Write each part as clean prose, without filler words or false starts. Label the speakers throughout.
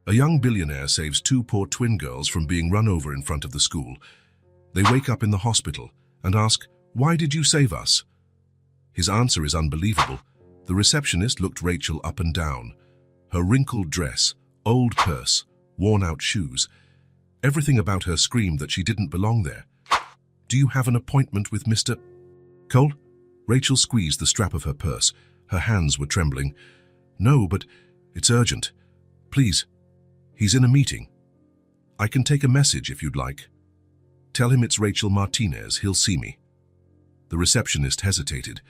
Speaker 1: A young billionaire saves two poor twin girls from being run over in front of the school. They wake up in the hospital and ask, "Why did you save us?" His answer is unbelievable. The receptionist looked Rachel up and down. Her wrinkled dress, old purse, worn-out shoes. Everything about her screamed that she didn't belong there. "Do you have an appointment with Mr. Cole?" Rachel squeezed the strap of her purse. Her hands were trembling. "No, but it's urgent. Please, he's in a meeting. I can take a message if you'd like. Tell him it's Rachel Martinez. He'll see me." The receptionist hesitated.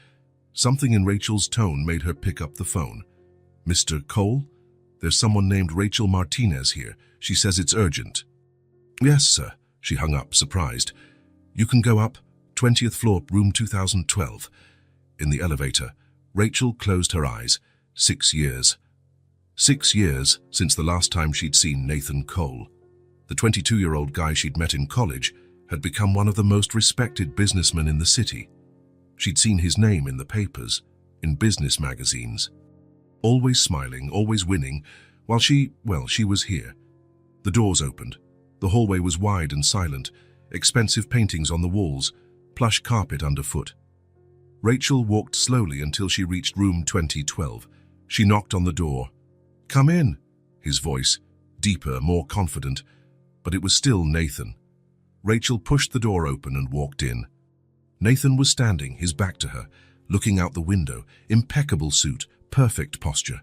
Speaker 1: Something in Rachel's tone made her pick up the phone. "Mr. Cole? There's someone named Rachel Martinez here. She says it's urgent." "Yes, sir." She hung up, surprised. "You can go up, 20th floor, room 2012. In the elevator, Rachel closed her eyes. 6 years. 6 years since the last time she'd seen Nathan Cole. The 22-year-old guy she'd met in college had become one of the most respected businessmen in the city. She'd seen his name in the papers, in business magazines. Always smiling, always winning, while she was here. The doors opened. The hallway was wide and silent, expensive paintings on the walls, plush carpet underfoot. Rachel walked slowly until she reached room 2012. She knocked on the door. "Come in," his voice, deeper, more confident, but it was still Nathan. Rachel pushed the door open and walked in. Nathan was standing, his back to her, looking out the window, impeccable suit, perfect posture.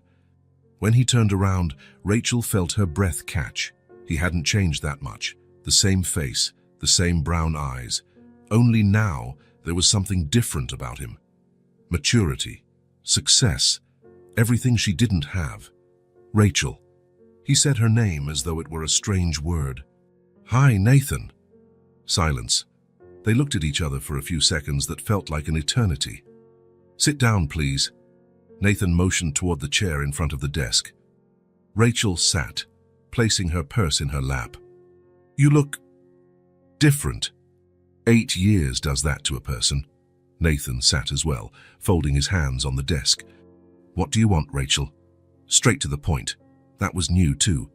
Speaker 1: When he turned around, Rachel felt her breath catch. He hadn't changed that much. The same face, the same brown eyes. Only now there was something different about him. Maturity, success, everything she didn't have. "Rachel." He said her name as though it were a strange word. "Hi, Nathan." Silence. They looked at each other for a few seconds that felt like an eternity. "Sit down, please." Nathan motioned toward the chair in front of the desk. Rachel sat, placing her purse in her lap. "You look different." 8 years does that to a person. Nathan sat as well, folding his hands on the desk. "What do you want, Rachel?" Straight to the point. That was new too.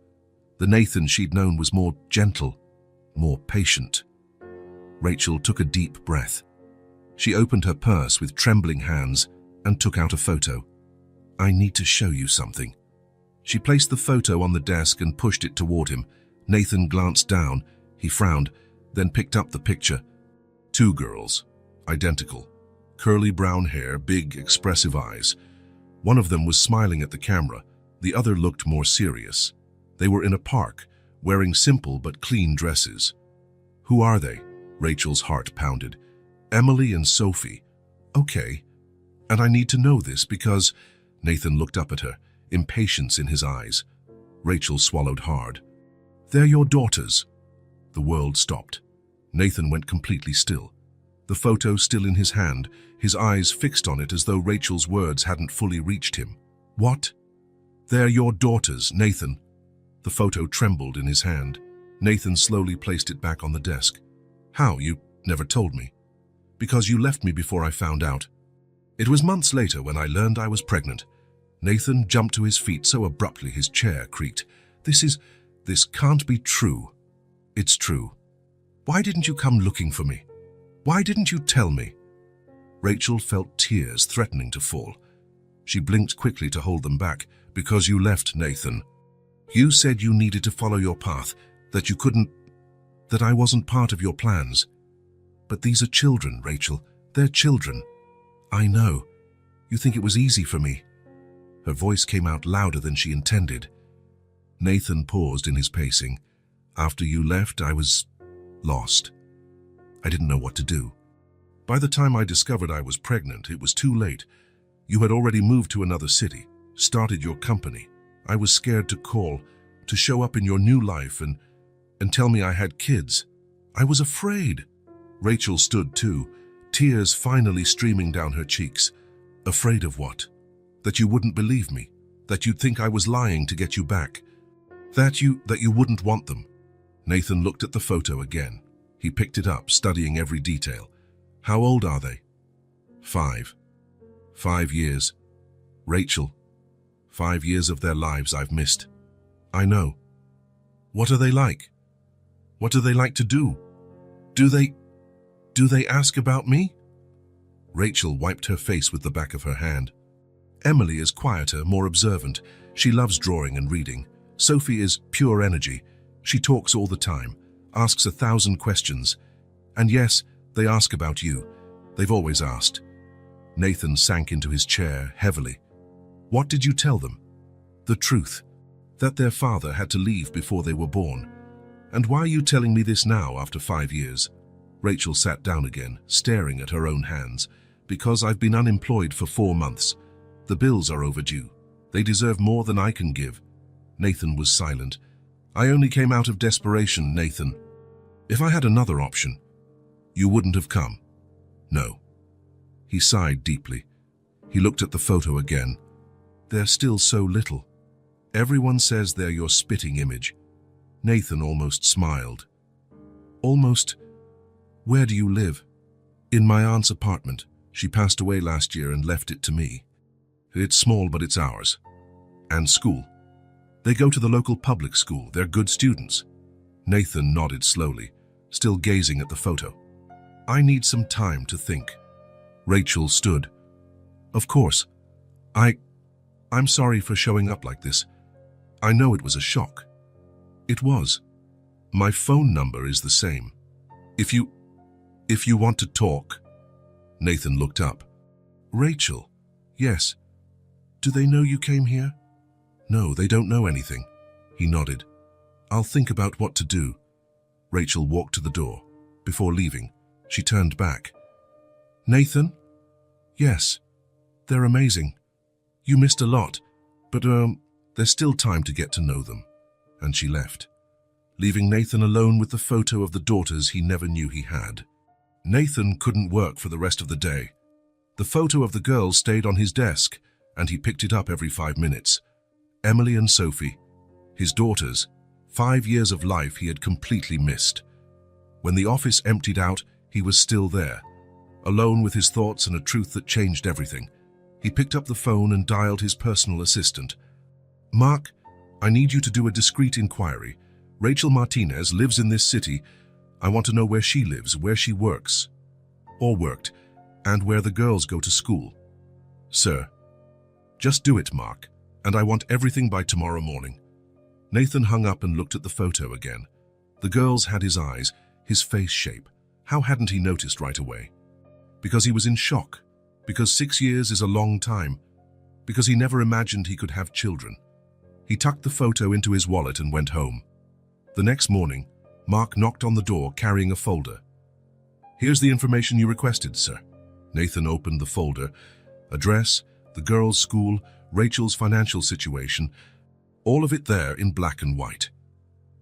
Speaker 1: The Nathan she'd known was more gentle, more patient. Rachel took a deep breath. She opened her purse with trembling hands and took out a photo. "I need to show you something." She placed the photo on the desk and pushed it toward him. Nathan glanced down. He frowned, then picked up the picture. 2 girls, identical. Curly brown hair, big, expressive eyes. One of them was smiling at the camera. The other looked more serious. They were in a park, wearing simple but clean dresses. "Who are they?" Rachel's heart pounded. "Emily and Sophie." "Okay. And I need to know this because—" Nathan looked up at her, impatience in his eyes. Rachel swallowed hard. "They're your daughters." The world stopped. Nathan went completely still. The photo still in his hand, his eyes fixed on it as though Rachel's words hadn't fully reached him. "What?" "They're your daughters, Nathan." The photo trembled in his hand. Nathan slowly placed it back on the desk. "How? You never told me." "Because you left me before I found out." It was months later when I learned I was pregnant. Nathan jumped to his feet so abruptly his chair creaked. This can't be true." "It's true." "Why didn't you come looking for me? Why didn't you tell me?" Rachel felt tears threatening to fall. She blinked quickly to hold them back. "Because you left, Nathan. You said you needed to follow your path, that you couldn't, that I wasn't part of your plans. But these are children, Rachel. They're children." "I know. You think it was easy for me." Her voice came out louder than she intended. Nathan paused in his pacing. "After you left, I was lost. I didn't know what to do. By the time I discovered I was pregnant, it was too late. You had already moved to another city, started your company. I was scared to call, to show up in your new life and tell me I had kids. I was afraid." Rachel stood too, tears finally streaming down her cheeks. "Afraid of what? That you wouldn't believe me? That you'd think I was lying to get you back? That you wouldn't want them?" Nathan looked at the photo again. He picked it up, studying every detail. "How old are they?" 5. 5 years. Rachel, 5 years of their lives I've missed. I know, What are they like? What do they like to do? Do they ask about me? Rachel wiped her face with the back of her hand. Emily is quieter, more observant. She loves drawing and reading. Sophie is pure energy. She talks all the time, asks 1,000 questions. And yes, they ask about you. They've always asked. Nathan sank into his chair heavily. What did you tell them? The truth. That their father had to leave before they were born. And why are you telling me this now after 5 years? Rachel sat down again, staring at her own hands. Because I've been unemployed for 4 months. The bills are overdue. They deserve more than I can give. Nathan was silent. I only came out of desperation, Nathan. If I had another option, you wouldn't have come. No. He sighed deeply. He looked at the photo again. They're still so little. Everyone says they're your spitting image. Nathan almost smiled. Almost. Where do you live? In my aunt's apartment. She passed away last year and left it to me. It's small, but it's ours. And school. They go to the local public school. They're good students. Nathan nodded slowly, still gazing at the photo. I need some time to think. Rachel stood. Of course. I'm sorry for showing up like this. I know it was a shock. It was. My phone number is the same. If you want to talk. Nathan looked up. Rachel. Yes. Do they know you came here? No, they don't know anything. He nodded. I'll think about what to do. Rachel walked to the door. Before leaving, she turned back. Nathan? Yes. They're amazing. You missed a lot, but there's still time to get to know them. And she left, leaving Nathan alone with the photo of the daughters he never knew he had. Nathan couldn't work for the rest of the day. The photo of the girls stayed on his desk, and he picked it up every 5 minutes. Emily and Sophie, his daughters, 5 years of life he had completely missed. When the office emptied out, he was still there, alone with his thoughts and a truth that changed everything. He picked up the phone and dialed his personal assistant. Mark, I need you to do a discreet inquiry. Rachel Martinez lives in this city. I want to know where she lives, where she works, or worked, and where the girls go to school. Sir. Just do it, Mark, and I want everything by tomorrow morning. Nathan hung up and looked at the photo again. The girls had his eyes, his face shape. How hadn't he noticed right away? Because he was in shock. Because 6 years is a long time. Because he never imagined he could have children. He tucked the photo into his wallet and went home. The next morning, Mark knocked on the door carrying a folder. Here's the information you requested, sir. Nathan opened the folder. Address, the girls' school, Rachel's financial situation, all of it there in black and white.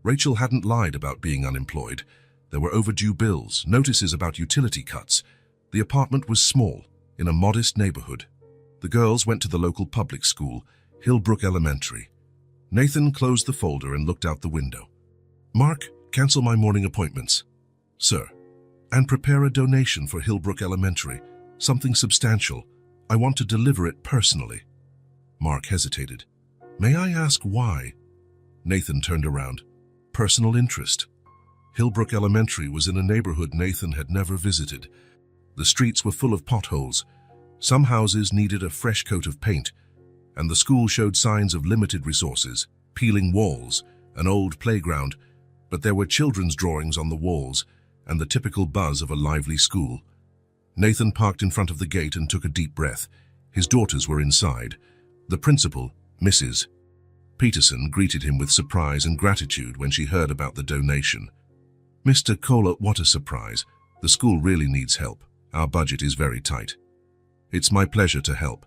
Speaker 1: Rachel hadn't lied about being unemployed. There were overdue bills, notices about utility cuts. The apartment was small, in a modest neighborhood. The girls went to the local public school, Hillbrook Elementary. Nathan closed the folder and looked out the window. Mark, cancel my morning appointments. Sir. And prepare a donation for Hillbrook Elementary, something substantial. I want to deliver it personally. Mark hesitated. May I ask why? Nathan turned around. Personal interest. Hillbrook Elementary was in a neighborhood Nathan had never visited. The streets were full of potholes. Some houses needed a fresh coat of paint, and the school showed signs of limited resources, peeling walls, an old playground, but there were children's drawings on the walls and the typical buzz of a lively school. Nathan parked in front of the gate and took a deep breath. His daughters were inside. The principal, Mrs. Peterson, greeted him with surprise and gratitude when she heard about the donation. Mr. Kohler, what a surprise. The school really needs help. Our budget is very tight. It's my pleasure to help.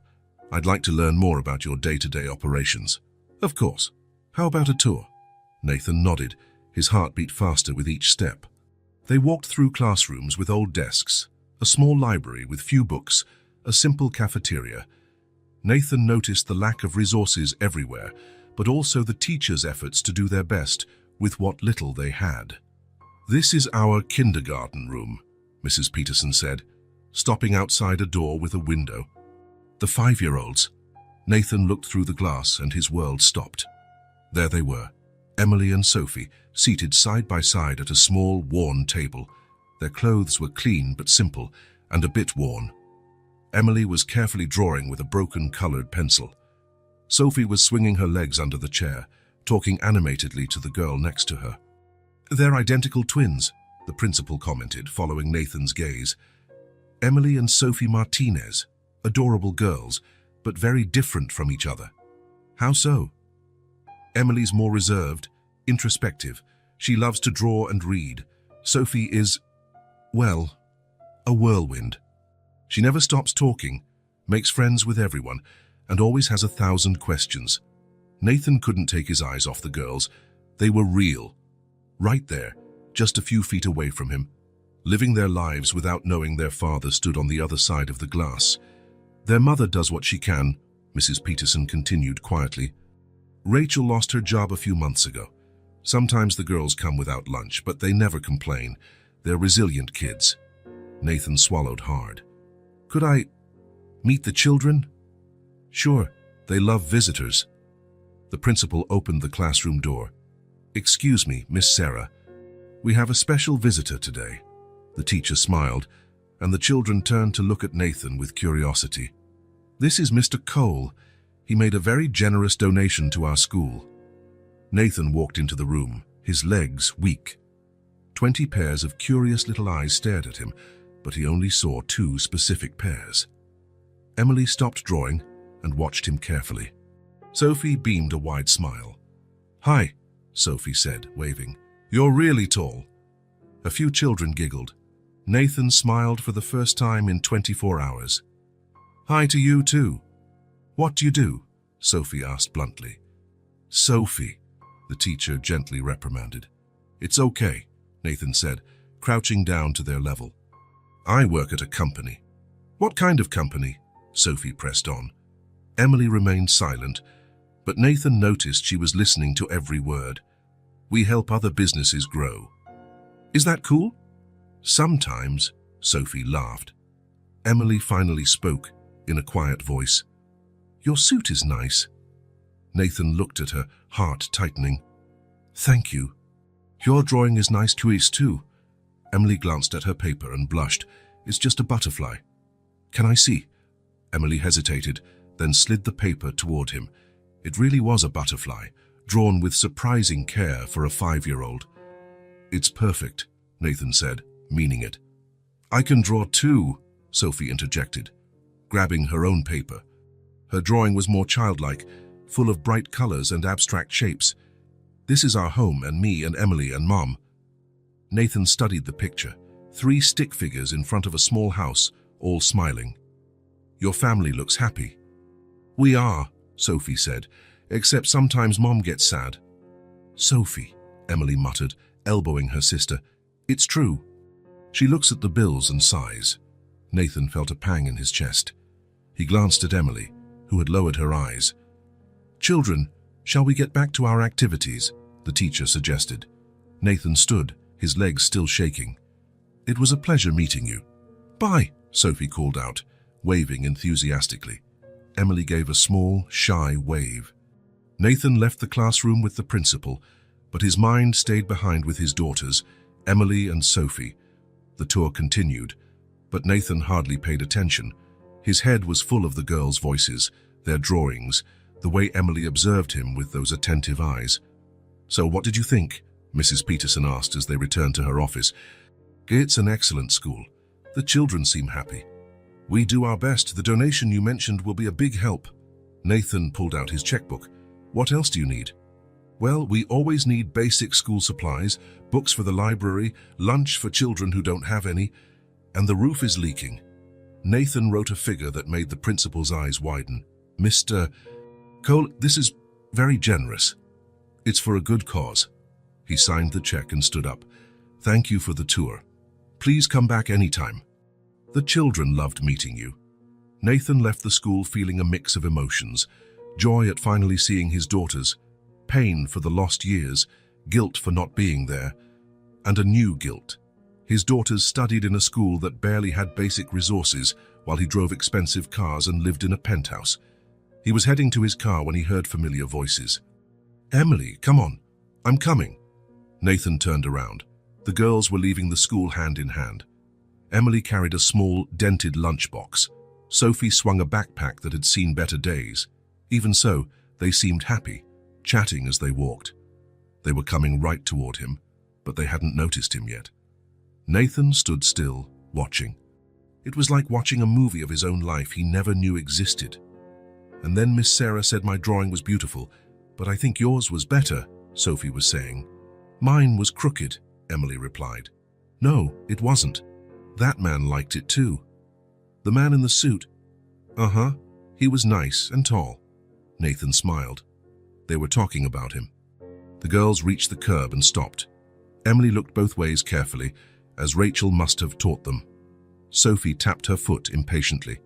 Speaker 1: I'd like to learn more about your day-to-day operations. Of course. How about a tour? Nathan nodded, his heart beat faster with each step. They walked through classrooms with old desks, a small library with few books, a simple cafeteria. Nathan noticed the lack of resources everywhere, but also the teachers' efforts to do their best with what little they had. This is our kindergarten room, Mrs. Peterson said, stopping outside a door with a window. The 5-year-olds. Nathan looked through the glass and his world stopped. There they were, Emily and Sophie, seated side by side at a small, worn table. Their clothes were clean but simple, and a bit worn. Emily was carefully drawing with a broken colored pencil. Sophie was swinging her legs under the chair, talking animatedly to the girl next to her. "They're identical twins," the principal commented, following Nathan's gaze. "Emily and Sophie Martinez, adorable girls, but very different from each other." "How so?" "Emily's more reserved, introspective. She loves to draw and read. Sophie is, well, a whirlwind. She never stops talking, makes friends with everyone, and always has 1,000 questions." Nathan couldn't take his eyes off the girls. They were real. Right there, just a few feet away from him, living their lives without knowing their father stood on the other side of the glass. "Their mother does what she can," Mrs. Peterson continued quietly. "Rachel lost her job a few months ago. Sometimes the girls come without lunch, but they never complain. They're resilient kids." Nathan swallowed hard. "Could I meet the children?" "Sure, they love visitors." The principal opened the classroom door. "Excuse me, Miss Sarah. We have a special visitor today." The teacher smiled, and the children turned to look at Nathan with curiosity. "This is Mr. Cole. He made a very generous donation to our school." Nathan walked into the room, his legs weak. 20 pairs of curious little eyes stared at him, but he only saw 2 specific pairs. Emily stopped drawing and watched him carefully. Sophie beamed a wide smile. "Hi," Sophie said, waving. "You're really tall." A few children giggled. Nathan smiled for the first time in 24 hours. "Hi to you too." "What do you do?" Sophie asked bluntly. "Sophie," the teacher gently reprimanded. "It's okay," Nathan said, crouching down to their level. "I work at a company." "What kind of company?" Sophie pressed on. Emily remained silent, but Nathan noticed she was listening to every word. "We help other businesses grow." "Is that cool?" "Sometimes," Sophie laughed. Emily finally spoke, in a quiet voice. "Your suit is nice." Nathan looked at her, heart tightening. "Thank you. Your drawing is nice too." Emily glanced at her paper and blushed. "It's just a butterfly." "Can I see?" Emily hesitated, then slid the paper toward him. It really was a butterfly, drawn with surprising care for a 5-year-old. "It's perfect," Nathan said, meaning it. "I can draw too," Sophie interjected, grabbing her own paper. Her drawing was more childlike, full of bright colors and abstract shapes. "This is our home, and me and Emily and Mom." Nathan studied the picture, 3 stick figures in front of a small house, all smiling. "Your family looks happy." "We are," Sophie said, "except sometimes Mom gets sad." "Sophie," Emily muttered, elbowing her sister. "It's true." She looks at the bills and sighs. Nathan felt a pang in his chest. He glanced at Emily, who had lowered her eyes. "Children, shall we get back to our activities?" the teacher suggested. Nathan stood, his legs still shaking. "It was a pleasure meeting you." "Bye," Sophie called out, waving enthusiastically. Emily gave a small, shy wave. Nathan left the classroom with the principal, but his mind stayed behind with his daughters, Emily and Sophie. The tour continued, but Nathan hardly paid attention. His head was full of the girls' voices, their drawings, the way Emily observed him with those attentive eyes. "So what did you think?" Mrs. Peterson asked as they returned to her office. "It's an excellent school. The children seem happy. We do our best. The donation you mentioned will be a big help." Nathan pulled out his checkbook. "What else do you need?" "Well, we always need basic school supplies, books for the library, lunch for children who don't have any, and the roof is leaking." Nathan wrote a figure that made the principal's eyes widen. "Mr. Cole, this is very generous. It's for a good cause." He signed the check and stood up. "Thank you for the tour. Please come back anytime. The children loved meeting you." Nathan left the school feeling a mix of emotions: joy at finally seeing his daughters, pain for the lost years, guilt for not being there, and a new guilt. His daughters studied in a school that barely had basic resources, while he drove expensive cars and lived in a penthouse. He was heading to his car when he heard familiar voices. "Emily, come on. I'm coming. Nathan turned around. The girls were leaving the school hand in hand. Emily carried a small, dented lunchbox. Sophie swung a backpack that had seen better days. Even so, they seemed happy, chatting as they walked. They were coming right toward him, but they hadn't noticed him yet. Nathan stood still, watching. It was like watching a movie of his own life he never knew existed. And then Miss Sarah said my drawing was beautiful, but I think yours was better, Sophie was saying. Mine was crooked, Emily replied. No, it wasn't. That man liked it too. The man in the suit? Uh-huh, he was nice and tall. Nathan smiled. They were talking about him. The girls reached the curb and stopped. Emily looked both ways carefully, as Rachel must have taught them. Sophie tapped her foot impatiently.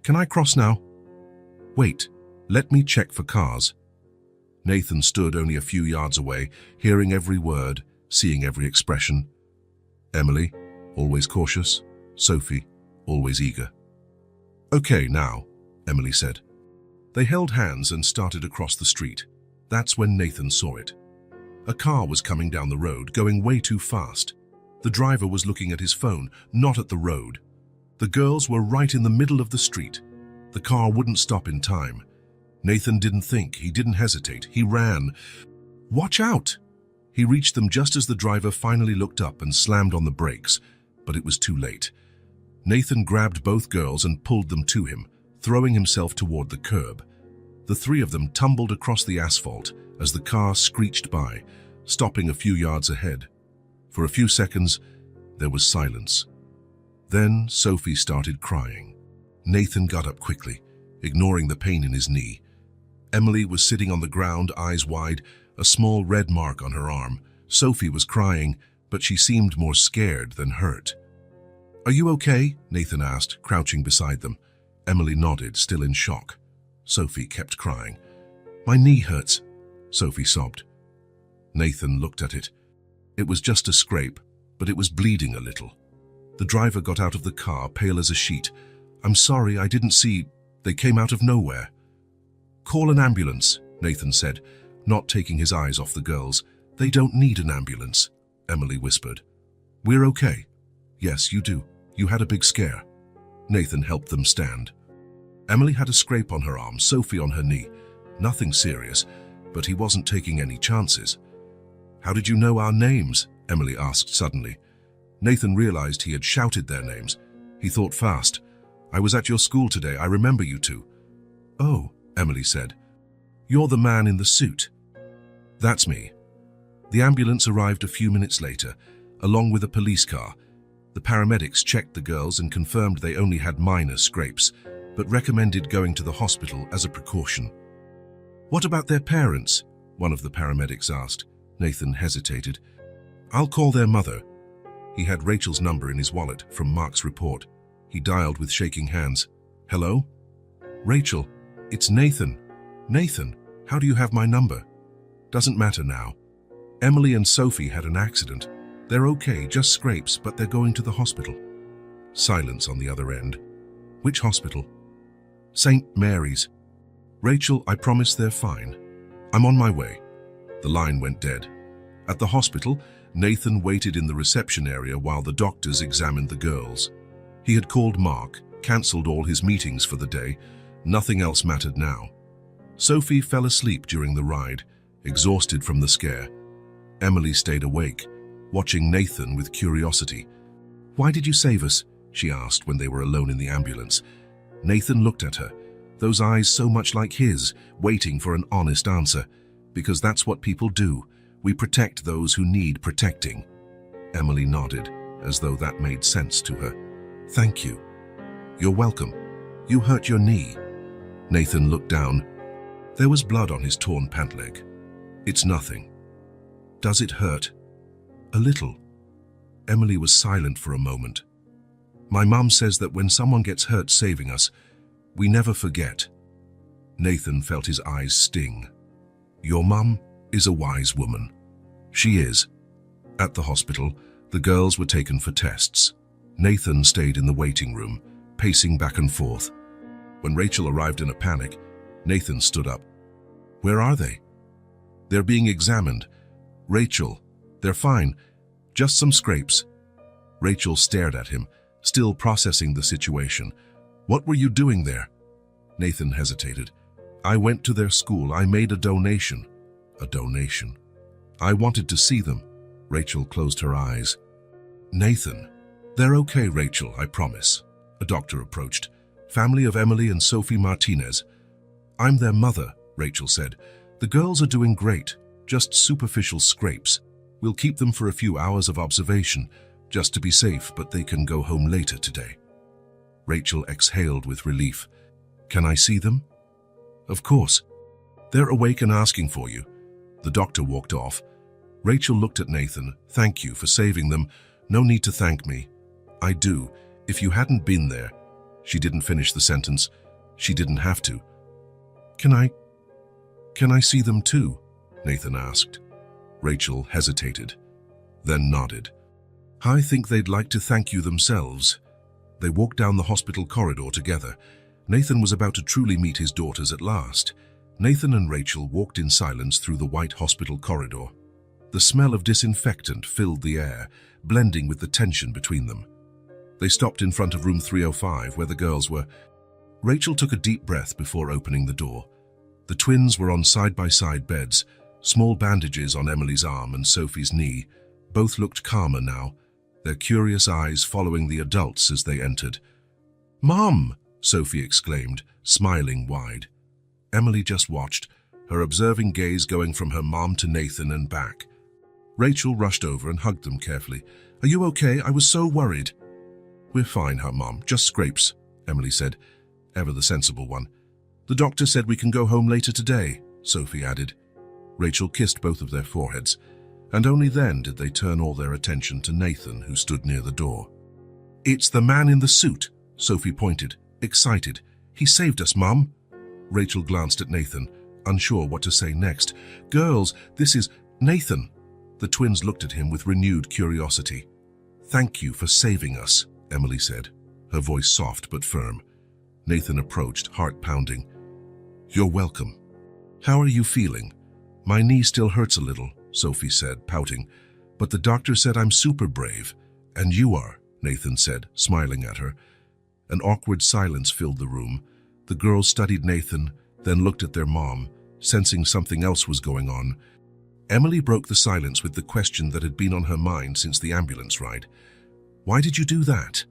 Speaker 1: Can I cross now? Wait, let me check for cars. Nathan stood only a few yards away, hearing every word, seeing every expression. Emily, always cautious. Sophie, always eager. Okay, now, Emily said. They held hands and started across the street. That's when Nathan saw it. A car was coming down the road, going way too fast. The driver was looking at his phone, not at the road. The girls were right in the middle of the street. The car wouldn't stop in time. Nathan didn't think, he didn't hesitate, he ran. Watch out! He reached them just as the driver finally looked up and slammed on the brakes, but it was too late. Nathan grabbed both girls and pulled them to him, throwing himself toward the curb. The three of them tumbled across the asphalt as the car screeched by, stopping a few yards ahead. For a few seconds, there was silence. Then Sophie started crying. Nathan got up quickly, ignoring the pain in his knee. Emily was sitting on the ground, eyes wide, a small red mark on her arm. Sophie was crying, but she seemed more scared than hurt. Are you okay? Nathan asked, crouching beside them. Emily nodded, still in shock. Sophie kept crying. My knee hurts, Sophie sobbed. Nathan looked at it. It was just a scrape, but it was bleeding a little. The driver got out of the car, pale as a sheet. I'm sorry, I didn't see. They came out of nowhere. Call an ambulance, Nathan said, not taking his eyes off the girls. They don't need an ambulance, Emily whispered. We're okay. Yes, you do. You had a big scare. Nathan helped them stand. Emily had a scrape on her arm, Sophie on her knee. Nothing serious, but he wasn't taking any chances. How did you know our names? Emily asked suddenly. Nathan realized he had shouted their names. He thought fast. I was at your school today. I remember you two. Oh, Emily said. You're the man in the suit. That's me. The ambulance arrived a few minutes later, along with a police car. The paramedics checked the girls and confirmed they only had minor scrapes, but recommended going to the hospital as a precaution. What about their parents? One of the paramedics asked. Nathan hesitated. I'll call their mother. He had Rachel's number in his wallet from Mark's report. He dialed with shaking hands. Hello? Rachel, it's Nathan. Nathan, how do you have my number? Doesn't matter now. Emily and Sophie had an accident. They're okay, just scrapes, but they're going to the hospital. Silence on the other end. Which hospital? St. Mary's. Rachel, I promise they're fine. I'm on my way. The line went dead. At the hospital, Nathan waited in the reception area while the doctors examined the girls. He had called Mark, cancelled all his meetings for the day. Nothing else mattered now. Sophie fell asleep during the ride, exhausted from the scare. Emily stayed awake, watching Nathan with curiosity. Why did you save us? She asked when they were alone in the ambulance. Nathan looked at her, those eyes so much like his, waiting for an honest answer. Because that's what people do. We protect those who need protecting. Emily nodded, as though that made sense to her. Thank you. You're welcome. You hurt your knee. Nathan looked down. There was blood on his torn pant leg. It's nothing. Does it hurt? A little. Emily was silent for a moment. My mum says that when someone gets hurt saving us, we never forget. Nathan felt his eyes sting. Your mum is a wise woman. She is. At the hospital, the girls were taken for tests. Nathan stayed in the waiting room, pacing back and forth. When Rachel arrived in a panic, Nathan stood up. Where are they? They're being examined. Rachel, they're fine. Just some scrapes. Rachel stared at him, still processing the situation. What were you doing there? Nathan hesitated. I went to their school. I made a donation. A donation? I wanted to see them. Rachel closed her eyes. Nathan, they're okay, Rachel, I promise. A doctor approached. Family of Emily and Sophie Martinez. I'm their mother, Rachel said. The girls are doing great, just superficial scrapes. We'll keep them for a few hours of observation, just to be safe, but they can go home later today. Rachel exhaled with relief. Can I see them? Of course. They're awake and asking for you. The doctor walked off. Rachel looked at Nathan. Thank you for saving them. No need to thank me. I do. If you hadn't been there. She didn't finish the sentence. She didn't have to. Can I see them too? Nathan asked. Rachel hesitated, then nodded. I think they'd like to thank you themselves. They walked down the hospital corridor together. Nathan was about to truly meet his daughters at last. Nathan and Rachel walked in silence through the white hospital corridor. The smell of disinfectant filled the air, blending with the tension between them. They stopped in front of room 305, where the girls were. Rachel took a deep breath before opening the door. The twins were on side-by-side beds, small bandages on Emily's arm and Sophie's knee. Both looked calmer now, their curious eyes following the adults as they entered. Mom! Sophie exclaimed, smiling wide. Emily just watched, her observing gaze going from her mom to Nathan and back. Rachel rushed over and hugged them carefully. Are you okay? I was so worried. We're fine, huh, Mom? Just scrapes, Emily said, ever the sensible one. The doctor said we can go home later today, Sophie added. Rachel kissed both of their foreheads, and only then did they turn all their attention to Nathan, who stood near the door. It's the man in the suit, Sophie pointed, excited. He saved us, Mom. Rachel glanced at Nathan, unsure what to say next. Girls, this is Nathan. The twins looked at him with renewed curiosity. Thank you for saving us, Emily said, her voice soft but firm. Nathan approached, heart pounding. You're welcome. How are you feeling? My knee still hurts a little, Sophie said, pouting. But the doctor said I'm super brave. And you are, Nathan said, smiling at her. An awkward silence filled the room. The girls studied Nathan, then looked at their mom, sensing something else was going on. Emily broke the silence with the question that had been on her mind since the ambulance ride. Why did you do that?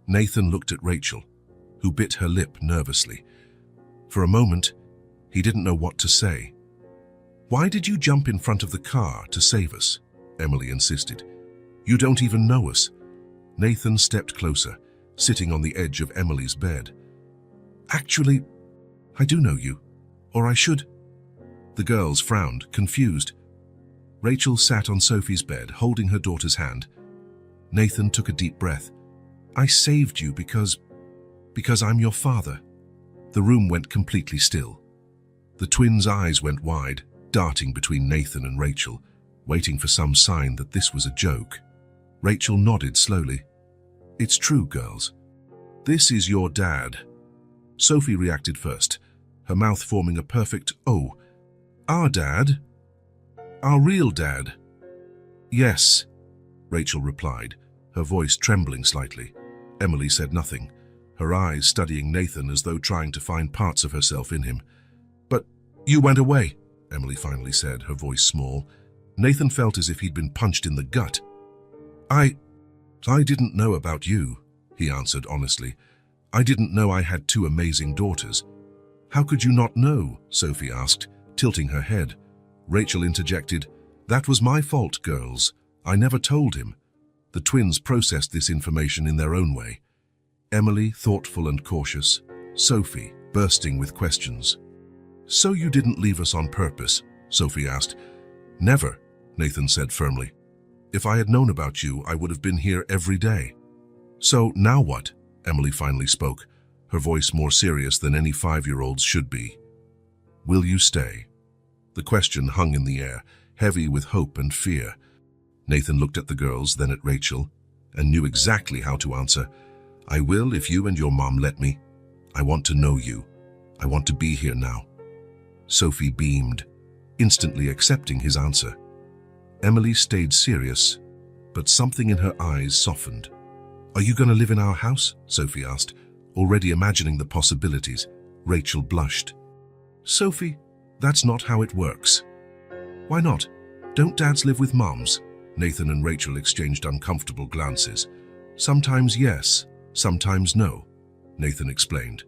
Speaker 1: Nathan looked at Rachel, who bit her lip nervously. For a moment, he didn't know what to say. Why did you jump in front of the car to save us? Emily insisted. You don't even know us. Nathan stepped closer, sitting on the edge of Emily's bed. Actually, I do know you, or I should. The girls frowned, confused. Rachel sat on Sophie's bed, holding her daughter's hand. Nathan took a deep breath. I saved you because I'm your father. The room went completely still. The twins' eyes went wide, darting between Nathan and Rachel, waiting for some sign that this was a joke. Rachel nodded slowly. It's true, girls. This is your dad. Sophie reacted first, her mouth forming a perfect O. Our dad? Our real dad? Yes, Rachel replied, her voice trembling slightly. Emily said nothing, her eyes studying Nathan as though trying to find parts of herself in him. But you went away, Emily finally said, her voice small. Nathan felt as if he'd been punched in the gut. I didn't know about you, he answered honestly. I didn't know I had two amazing daughters. How could you not know? Sophie asked, tilting her head. Rachel interjected, That was my fault, girls. I never told him. The twins processed this information in their own way. Emily, thoughtful and cautious. Sophie, bursting with questions. So you didn't leave us on purpose? Sophie asked. Never, Nathan said firmly. If I had known about you, I would have been here every day. So now what? Emily finally spoke, her voice more serious than any 5-year-old's should be. Will you stay? The question hung in the air, heavy with hope and fear. Nathan looked at the girls, then at Rachel, and knew exactly how to answer. I will if you and your mom let me. I want to know you. I want to be here now. Sophie beamed, instantly accepting his answer. Emily stayed serious, but something in her eyes softened. "Are you going to live in our house?" Sophie asked, already imagining the possibilities. Rachel blushed. "Sophie, that's not how it works." "Why not? Don't dads live with moms?" Nathan and Rachel exchanged uncomfortable glances. "Sometimes yes, sometimes no," Nathan explained.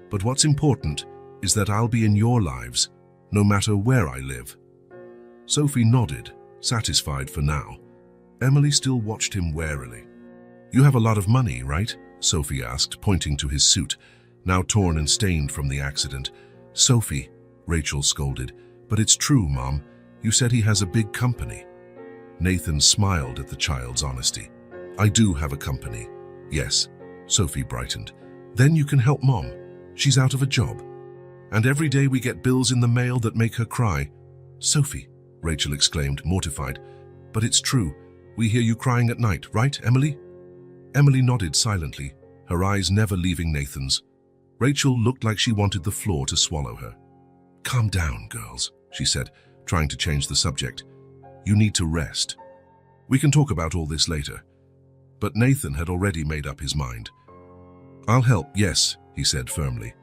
Speaker 1: "But what's important is that I'll be in your lives, no matter where I live." Sophie nodded, satisfied for now. Emily still watched him warily. "You have a lot of money, right?" Sophie asked, pointing to his suit, now torn and stained from the accident. "Sophie," Rachel scolded, "but it's true, Mom. You said he has a big company." Nathan smiled at the child's honesty. "I do have a company. Yes." Sophie brightened. "Then you can help Mom. She's out of a job. And every day we get bills in the mail that make her cry." "Sophie," Rachel exclaimed, mortified. "But it's true. We hear you crying at night, right, Emily?" Emily nodded silently, her eyes never leaving Nathan's. Rachel looked like she wanted the floor to swallow her. "Calm down, girls," she said, trying to change the subject. "You need to rest. We can talk about all this later." But Nathan had already made up his mind. "I'll help, yes," he said firmly.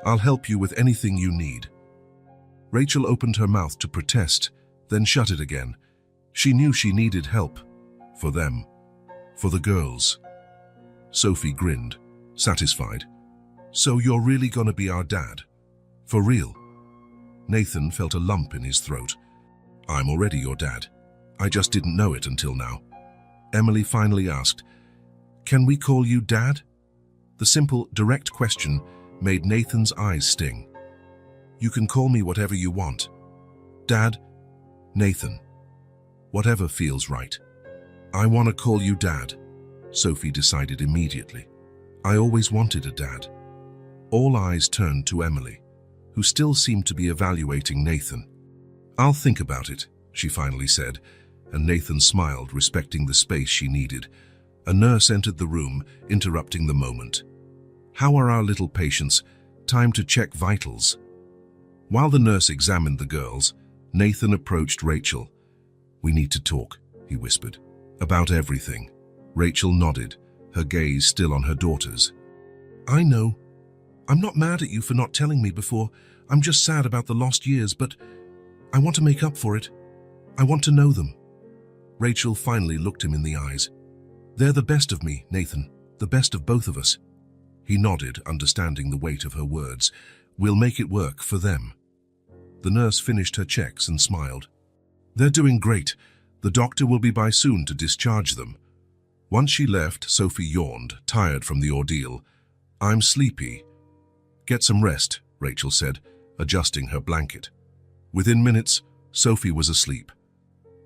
Speaker 1: "I'll help you with anything you need." Rachel opened her mouth to protest, then shut it again. She knew she needed help. For them. For the girls. Sophie grinned, satisfied. "So you're really gonna be our dad? For real?" Nathan felt a lump in his throat. "I'm already your dad. I just didn't know it until now." Emily finally asked, "Can we call you Dad?" The simple, direct question made Nathan's eyes sting. "You can call me whatever you want. Dad, Nathan. Whatever feels right." "I want to call you Dad," Sophie decided immediately. "I always wanted a dad." All eyes turned to Emily, who still seemed to be evaluating Nathan. "I'll think about it," she finally said, and Nathan smiled, respecting the space she needed. A nurse entered the room, interrupting the moment. "How are our little patients? Time to check vitals." While the nurse examined the girls, Nathan approached Rachel. "We need to talk," he whispered. "About everything." Rachel nodded, her gaze still on her daughters. "I know. I'm not mad at you for not telling me before. I'm just sad about the lost years, but I want to make up for it. I want to know them." Rachel finally looked him in the eyes. "They're the best of me, Nathan, the best of both of us." He nodded, understanding the weight of her words. "We'll make it work for them." The nurse finished her checks and smiled. "They're doing great. The doctor will be by soon to discharge them." Once she left, Sophie yawned, tired from the ordeal. "I'm sleepy." "Get some rest," Rachel said, adjusting her blanket. Within minutes, Sophie was asleep.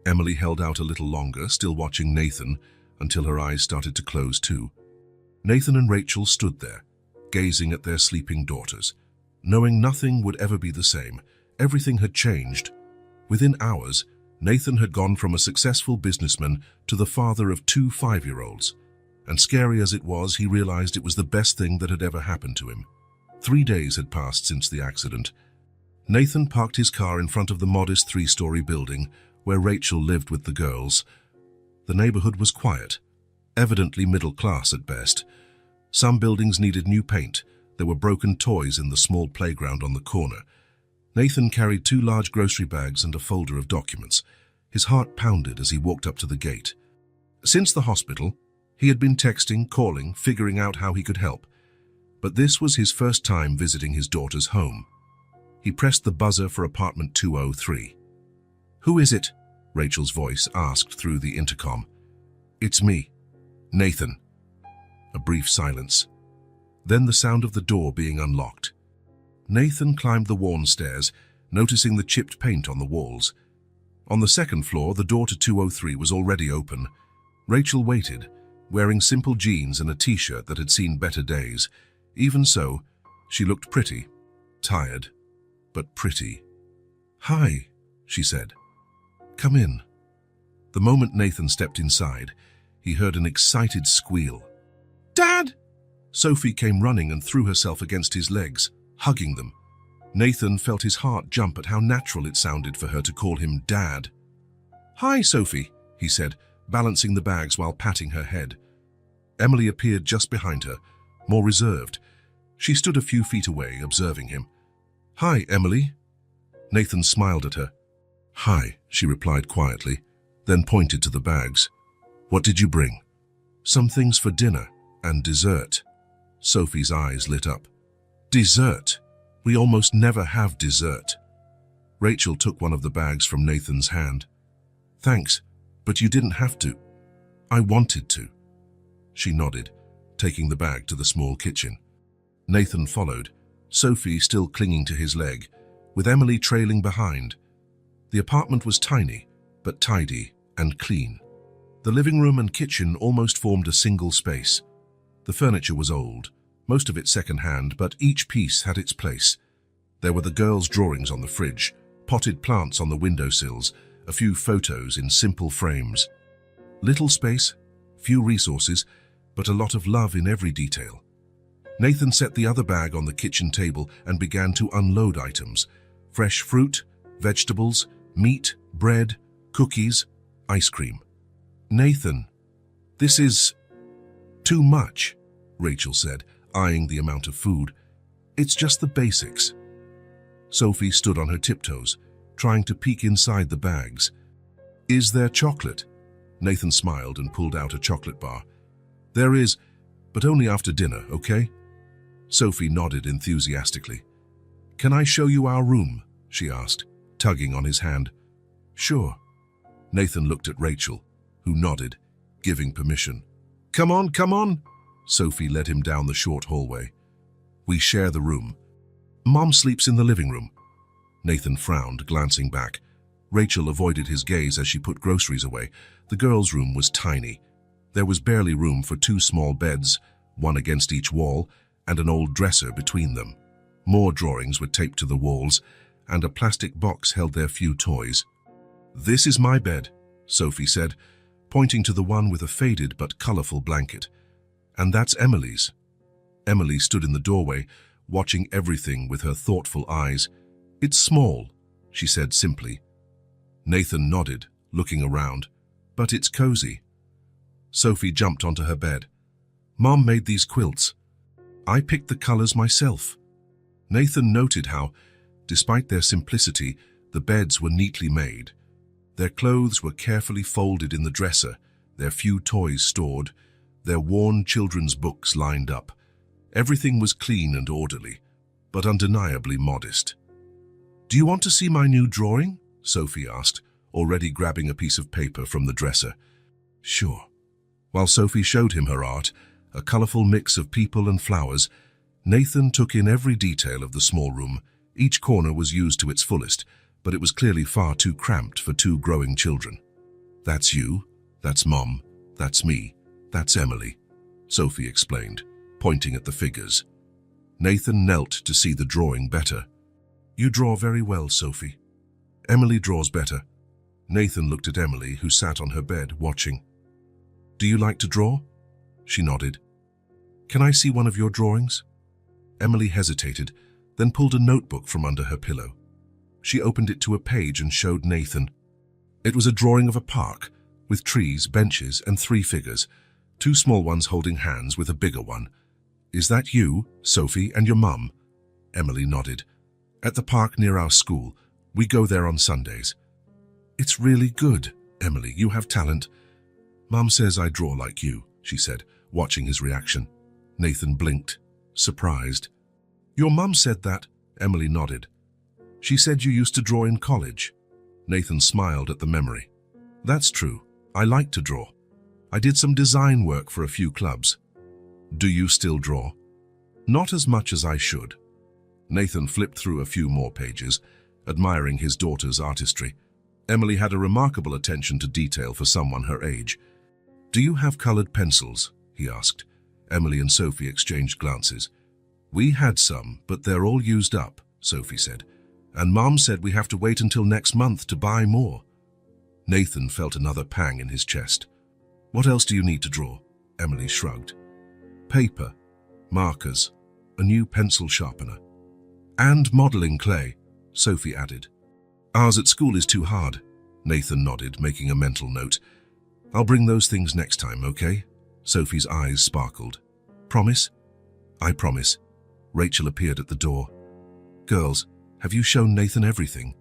Speaker 1: Emily held out a little longer, still watching Nathan, until her eyes started to close too. Nathan and Rachel stood there, gazing at their sleeping daughters. Knowing nothing would ever be the same, everything had changed. Within hours, Nathan had gone from a successful businessman to the father of 2 5-year-olds. And scary as it was, he realized it was the best thing that had ever happened to him. 3 days had passed since the accident. Nathan parked his car in front of the modest 3-story building where Rachel lived with the girls. The neighborhood was quiet, evidently middle class at best. Some buildings needed new paint. There were broken toys in the small playground on the corner. Nathan carried 2 large grocery bags and a folder of documents. His heart pounded as he walked up to the gate. Since the hospital, he had been texting, calling, figuring out how he could help. But this was his first time visiting his daughter's home. He pressed the buzzer for apartment 203. "Who is it?" Rachel's voice asked through the intercom. "It's me, Nathan." A brief silence. Then the sound of the door being unlocked. Nathan climbed the worn stairs, noticing the chipped paint on the walls. On the second floor, the door to 203 was already open. Rachel waited, wearing simple jeans and a t-shirt that had seen better days. Even so, she looked pretty, tired, but pretty. "Hi," she said. "Come in." The moment Nathan stepped inside, he heard an excited squeal. "Dad!" Sophie came running and threw herself against his legs, hugging them. Nathan felt his heart jump at how natural it sounded for her to call him Dad. "Hi, Sophie," he said, balancing the bags while patting her head. Emily appeared just behind her, more reserved. She stood a few feet away, observing him. "Hi, Emily." Nathan smiled at her. "Hi," she replied quietly, then pointed to the bags. "What did you bring?" "Some things for dinner and dessert." Sophie's eyes lit up. "Dessert? We almost never have dessert." Rachel took one of the bags from Nathan's hand. "Thanks, but you didn't have to." "I wanted to." She nodded, taking the bag to the small kitchen. Nathan followed, Sophie still clinging to his leg, with Emily trailing behind. The apartment was tiny, but tidy and clean. The living room and kitchen almost formed a single space. The furniture was old, most of it second-hand, but each piece had its place. There were the girls' drawings on the fridge, potted plants on the windowsills, a few photos in simple frames. Little space, few resources, but a lot of love in every detail. Nathan set the other bag on the kitchen table and began to unload items. Fresh fruit, vegetables, meat, bread, cookies, ice cream. "Nathan, this is too much," Rachel said, eyeing the amount of food. "It's just the basics." Sophie stood on her tiptoes, trying to peek inside the bags. "Is there chocolate?" Nathan smiled and pulled out a chocolate bar. "There is, but only after dinner, okay?" Sophie nodded enthusiastically. "Can I show you our room?" she asked, tugging on his hand. "Sure." Nathan looked at Rachel, who nodded, giving permission. Come on," Sophie led him down the short hallway. "We share the room. Mom sleeps in the living room." Nathan frowned, glancing back. Rachel avoided his gaze as she put groceries away. The girls' room was tiny. There was barely room for two small beds, one against each wall, and an old dresser between them. More drawings were taped to the walls, and a plastic box held their few toys. "This is my bed," Sophie said, pointing to the one with a faded but colorful blanket. "And that's Emily's." Emily stood in the doorway, watching everything with her thoughtful eyes. "It's small," she said simply. Nathan nodded, looking around. "But it's cozy." Sophie jumped onto her bed. "Mom made these quilts. I picked the colors myself." Nathan noted how, despite their simplicity, the beds were neatly made. Their clothes were carefully folded in the dresser, their few toys stored, their worn children's books lined up. Everything was clean and orderly, but undeniably modest. "Do you want to see my new drawing?" Sophie asked, already grabbing a piece of paper from the dresser. "Sure." While Sophie showed him her art, a colorful mix of people and flowers, Nathan took in every detail of the small room. Each corner was used to its fullest, but it was clearly far too cramped for two growing children. "That's you, that's Mom, that's me, that's Emily," Sophie explained, pointing at the figures. Nathan knelt to see the drawing better. "You draw very well, Sophie." "Emily draws better." Nathan looked at Emily, who sat on her bed, watching. "Do you like to draw?" She nodded. "Can I see one of your drawings?" Emily hesitated, then pulled a notebook from under her pillow. She opened it to a page and showed Nathan. It was a drawing of a park, with trees, benches, and 3 figures, 2 small ones holding hands with a bigger one. "Is that you, Sophie, and your mum?" Emily nodded. "At the park near our school. We go there on Sundays." "It's really good, Emily. You have talent." "Mum says I draw like you," she said, watching his reaction. Nathan blinked, surprised. "Your mum said that?" Emily nodded. "She said you used to draw in college." Nathan smiled at the memory. "That's true. I like to draw. I did some design work for a few clubs." "Do you still draw?" "Not as much as I should." Nathan flipped through a few more pages, admiring his daughter's artistry. Emily had a remarkable attention to detail for someone her age. "Do you have colored pencils?" he asked. Emily and Sophie exchanged glances. "We had some, but they're all used up," Sophie said. "And Mom said we have to wait until next month to buy more." Nathan felt another pang in his chest. "What else do you need to draw?" Emily shrugged. "Paper, markers, a new pencil sharpener. And modeling clay," Sophie added. "Ours at school is too hard." Nathan nodded, making a mental note. I'll bring those things next time, okay? Sophie's eyes sparkled. Promise? I promise. Rachel appeared at the door. Girls, have you shown Nathan everything?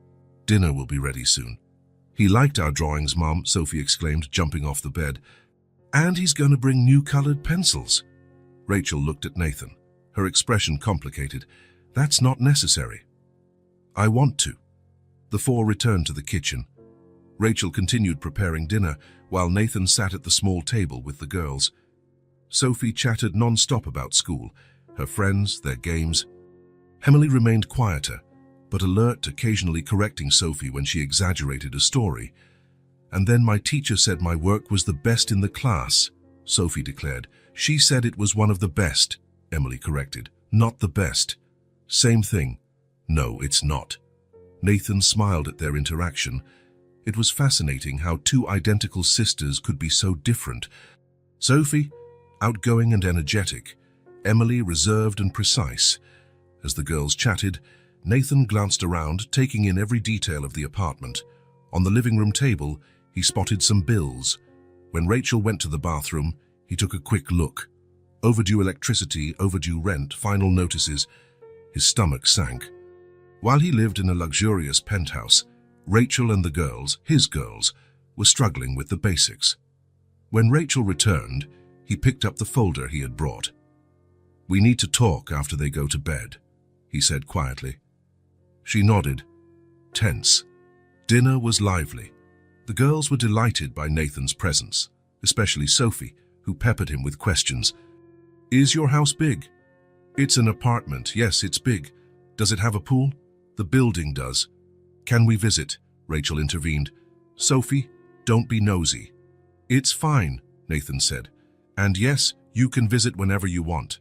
Speaker 1: Dinner will be ready soon. He liked our drawings, Mom, Sophie exclaimed, jumping off the bed. And he's going to bring new colored pencils. Rachel looked at Nathan, her expression complicated. That's not necessary. I want to. The four returned to the kitchen. Rachel continued preparing dinner while Nathan sat at the small table with the girls. Sophie chattered non-stop about school, her friends, their games. Emily remained quieter, but alert, occasionally correcting Sophie when she exaggerated a story. And then my teacher said my work was the best in the class, Sophie declared. She said it was one of the best, Emily corrected. Not the best. Same thing. No, it's not. Nathan smiled at their interaction. It was fascinating how two identical sisters could be so different. Sophie, outgoing and energetic. Emily, reserved and precise. As the girls chatted, Nathan glanced around, taking in every detail of the apartment. On the living room table, he spotted some bills. When Rachel went to the bathroom, he took a quick look. Overdue electricity, overdue rent, final notices. His stomach sank. While he lived in a luxurious penthouse, Rachel and the girls, his girls, were struggling with the basics. When Rachel returned, he picked up the folder he had brought. We need to talk after they go to bed, he said quietly. She nodded, tense. Dinner was lively. The girls were delighted by Nathan's presence, especially Sophie, who peppered him with questions. Is your house big? It's an apartment. Yes, it's big. Does it have a pool? The building does. Can we visit? Rachel intervened. Sophie, don't be nosy. It's fine, Nathan said. And yes, you can visit whenever you want.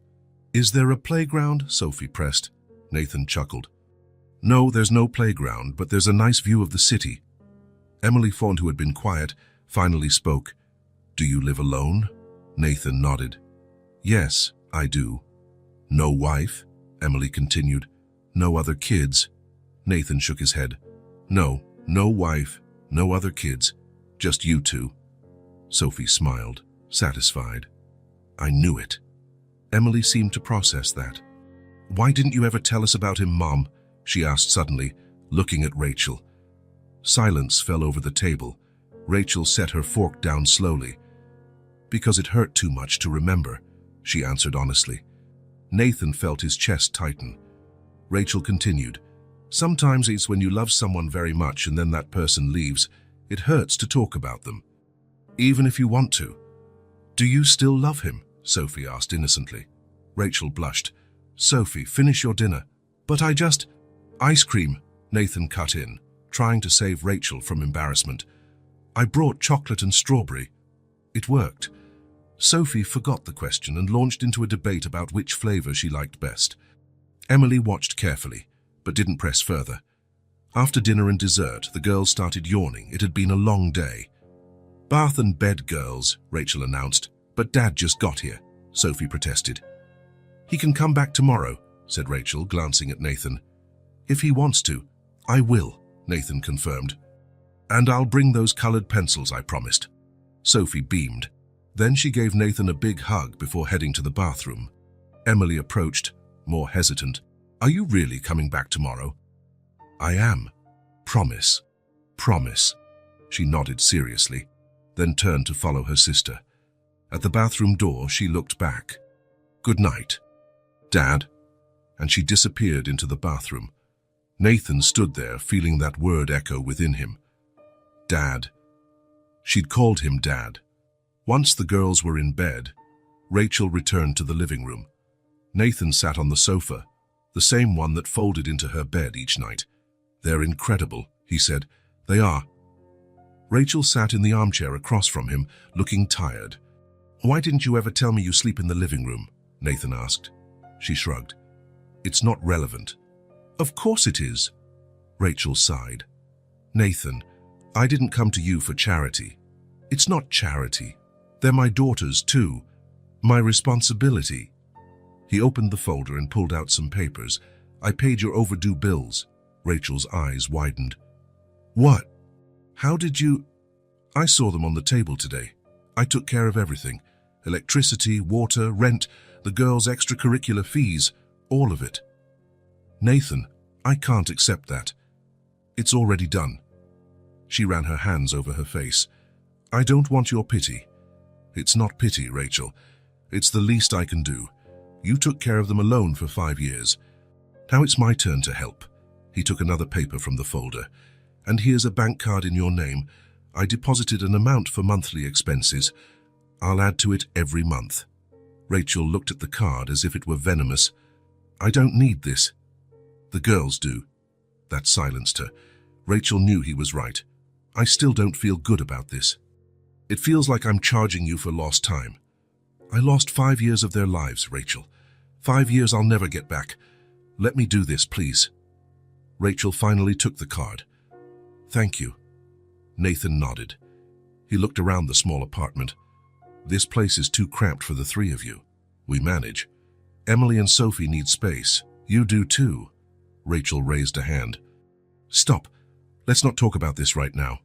Speaker 1: Is there a playground? Sophie pressed. Nathan chuckled. No, there's no playground, but there's a nice view of the city. Emily Font, who had been quiet, finally spoke. Do you live alone? Nathan nodded. Yes, I do. No wife? Emily continued. No other kids? Nathan shook his head. No, no wife, no other kids, just you two. Sophie smiled, satisfied. I knew it. Emily seemed to process that. Why didn't you ever tell us about him, Mom? She asked suddenly, looking at Rachel. Silence fell over the table. Rachel set her fork down slowly. Because it hurt too much to remember, she answered honestly. Nathan felt his chest tighten. Rachel continued. Sometimes it's when you love someone very much and then that person leaves, it hurts to talk about them. Even if you want to. Do you still love him? Sophie asked innocently. Rachel blushed. Sophie, finish your dinner. But I just... Ice cream, Nathan cut in, trying to save Rachel from embarrassment. I brought chocolate and strawberry. It worked. Sophie forgot the question and launched into a debate about which flavor she liked best. Emily watched carefully, but didn't press further. After dinner and dessert, the girls started yawning. It had been a long day. Bath and bed, girls, Rachel announced. But Dad just got here, Sophie protested. He can come back tomorrow, said Rachel, glancing at Nathan. If he wants to, I will, Nathan confirmed. And I'll bring those colored pencils I promised. Sophie beamed. Then she gave Nathan a big hug before heading to the bathroom. Emily approached, more hesitant. Are you really coming back tomorrow? I am. Promise. Promise. She nodded seriously, then turned to follow her sister. At the bathroom door, she looked back. Good night, Dad. And she disappeared into the bathroom. Nathan stood there, feeling that word echo within him. Dad. She'd called him Dad. Once the girls were in bed, Rachel returned to the living room. Nathan sat on the sofa, the same one that folded into her bed each night. They're incredible, he said. They are. Rachel sat in the armchair across from him, looking tired. Why didn't you ever tell me you sleep in the living room? Nathan asked. She shrugged. It's not relevant. Of course it is. Rachel sighed. Nathan, I didn't come to you for charity. It's not charity. They're my daughters too. My responsibility. He opened the folder and pulled out some papers. I paid your overdue bills. Rachel's eyes widened. What? How did you... I saw them on the table today. I took care of everything. Electricity, water, rent, the girls' extracurricular fees, all of it. Nathan, I can't accept that. It's already done. She ran her hands over her face. I don't want your pity. It's not pity, Rachel. It's the least I can do. You took care of them alone for 5 years. Now it's my turn to help. He took another paper from the folder. And here's a bank card in your name. I deposited an amount for monthly expenses. I'll add to it every month. Rachel looked at the card as if it were venomous. I don't need this. The girls do. That silenced her. Rachel knew he was right. I still don't feel good about this. It feels like I'm charging you for lost time. I lost 5 years of their lives, Rachel. 5 years I'll never get back. Let me do this, please. Rachel finally took the card. Thank you. Nathan nodded. He looked around the small apartment. This place is too cramped for the 3 of you. We manage. Emily and Sophie need space. You do too. Rachel raised a hand. Stop. Let's not talk about this right now.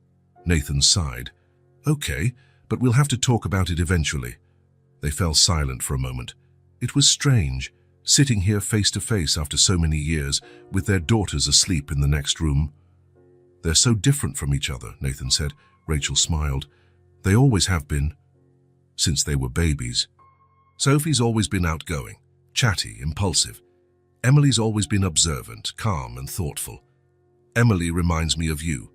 Speaker 1: Nathan sighed. Okay, but we'll have to talk about it eventually. They fell silent for a moment. It was strange, sitting here face to face after so many years, with their daughters asleep in the next room. They're so different from each other, Nathan said. Rachel smiled. They always have been, since they were babies. Sophie's always been outgoing, chatty, impulsive. Emily's always been observant, calm and thoughtful. Emily reminds me of you,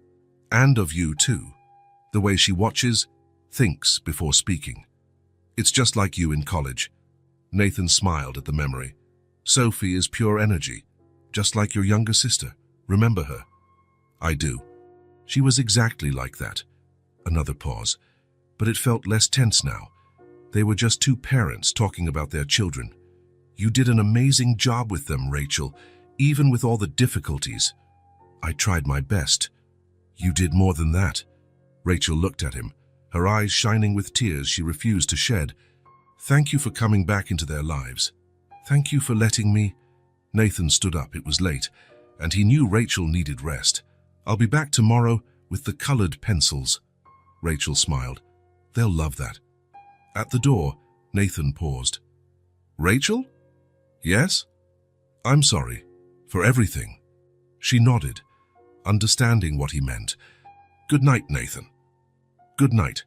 Speaker 1: and of you too. The way she watches, thinks before speaking. It's just like you in college. Nathan smiled at the memory. Sophie is pure energy, just like your younger sister. Remember her? I do. She was exactly like that. Another pause. But it felt less tense now. They were just 2 parents talking about their children. You did an amazing job with them, Rachel, even with all the difficulties. I tried my best. You did more than that. Rachel looked at him, her eyes shining with tears she refused to shed. Thank you for coming back into their lives. Thank you for letting me... Nathan stood up. It was late, and he knew Rachel needed rest. I'll be back tomorrow with the colored pencils. Rachel smiled. They'll love that. At the door, Nathan paused. Rachel? Yes? I'm sorry. For everything. She nodded, understanding what he meant. Good night, Nathan. Good night.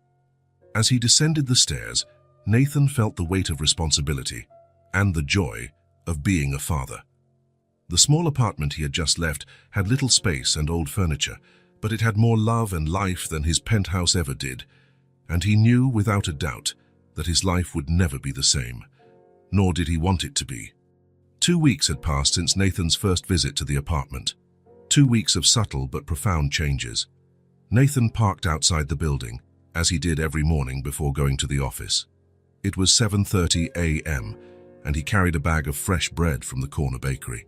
Speaker 1: As he descended the stairs, Nathan felt the weight of responsibility and the joy of being a father. The small apartment he had just left had little space and old furniture, but it had more love and life than his penthouse ever did, and he knew without a doubt that his life would never be the same, nor did he want it to be. 2 weeks had passed since Nathan's first visit to the apartment. 2 weeks of subtle but profound changes. Nathan parked outside the building, as he did every morning before going to the office. It was 7:30 a.m., and he carried a bag of fresh bread from the corner bakery.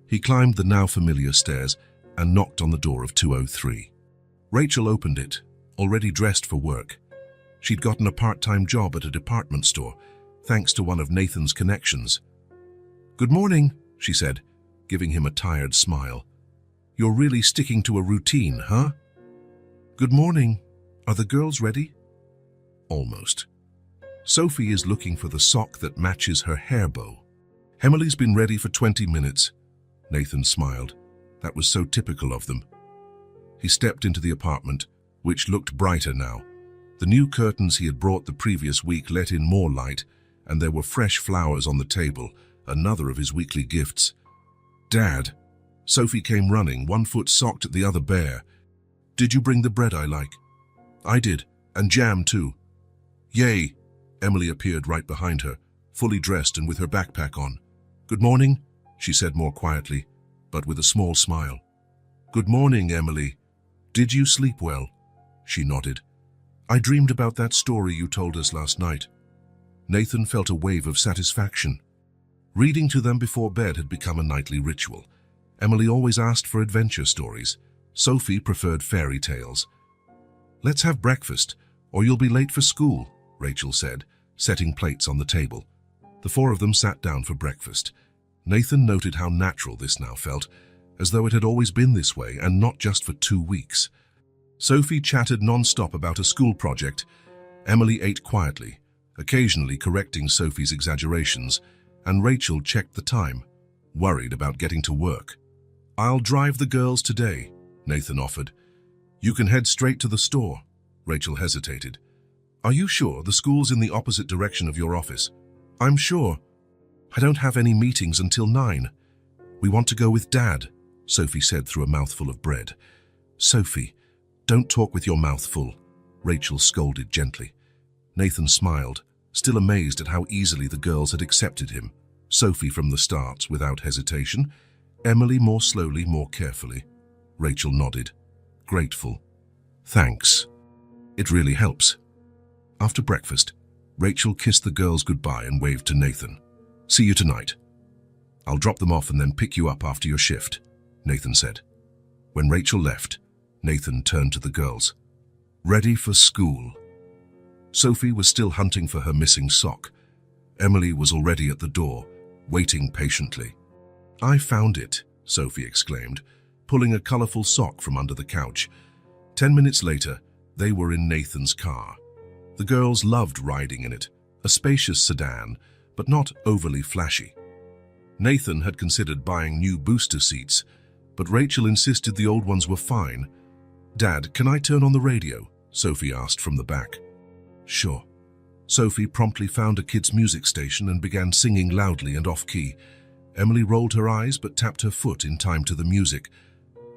Speaker 1: He climbed the now familiar stairs and knocked on the door of 203. Rachel opened it, already dressed for work. She'd gotten a part-time job at a department store, thanks to one of Nathan's connections. Good morning, she said, giving him a tired smile. You're really sticking to a routine, huh? Good morning. Are the girls ready? Almost. Sophie is looking for the sock that matches her hair bow. Emily's been ready for 20 minutes. Nathan smiled. That was so typical of them. He stepped into the apartment, which looked brighter now. The new curtains he had brought the previous week let in more light, and there were fresh flowers on the table, another of his weekly gifts. Dad. Sophie came running, one foot socked at the other bare. Did you bring the bread I like? I did, and jam too. Yay. Emily appeared right behind her, fully dressed and with her backpack on. Good morning, she said more quietly, but with a small smile. Good morning, Emily. Did you sleep well? She nodded. I dreamed about that story you told us last night. Nathan felt a wave of satisfaction. Reading to them before bed had become a nightly ritual. Emily always asked for adventure stories. Sophie preferred fairy tales. Let's have breakfast, or you'll be late for school, Rachel said, setting plates on the table. The 4 of them sat down for breakfast. Nathan noted how natural this now felt, as though it had always been this way and not just for 2 weeks. Sophie chattered non-stop about a school project. Emily ate quietly, occasionally correcting Sophie's exaggerations, and Rachel checked the time, worried about getting to work. "I'll drive the girls today," Nathan offered. "You can head straight to the store." Rachel hesitated. "Are you sure the school's in the opposite direction of your office?" "I'm sure. I don't have any meetings until 9. We want to go with Dad," Sophie said through a mouthful of bread. "Sophie, don't talk with your mouth full," Rachel scolded gently. Nathan smiled, still amazed at how easily the girls had accepted him. Sophie from the start, without hesitation. Emily more slowly, more carefully. Rachel nodded, grateful. "Thanks. It really helps." After breakfast, Rachel kissed the girls goodbye and waved to Nathan. "See you tonight. I'll drop them off and then pick you up after your shift," Nathan said. When Rachel left, Nathan turned to the girls. "Ready for school?" Sophie was still hunting for her missing sock. Emily was already at the door, waiting patiently. "I found it," Sophie exclaimed, pulling a colorful sock from under the couch. 10 minutes later, they were in Nathan's car. The girls loved riding in it, a spacious sedan, but not overly flashy. Nathan had considered buying new booster seats, but Rachel insisted the old ones were fine. "Dad, can I turn on the radio?" Sophie asked from the back. "Sure." Sophie promptly found a kids' music station and began singing loudly and off-key. Emily rolled her eyes but tapped her foot in time to the music.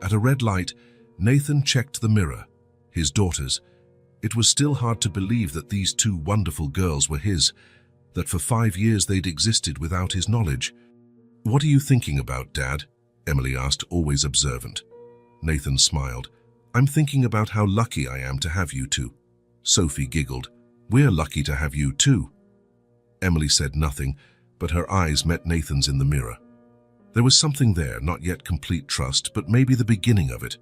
Speaker 1: At a red light, Nathan checked the mirror, his daughter's. It was still hard to believe that these two wonderful girls were his, that for 5 years they'd existed without his knowledge. "What are you thinking about, Dad?" Emily asked, always observant. Nathan smiled. "I'm thinking about how lucky I am to have you two." Sophie giggled. "We're lucky to have you too." Emily said nothing, but her eyes met Nathan's in the mirror. There was something there, not yet complete trust, but maybe the beginning of it.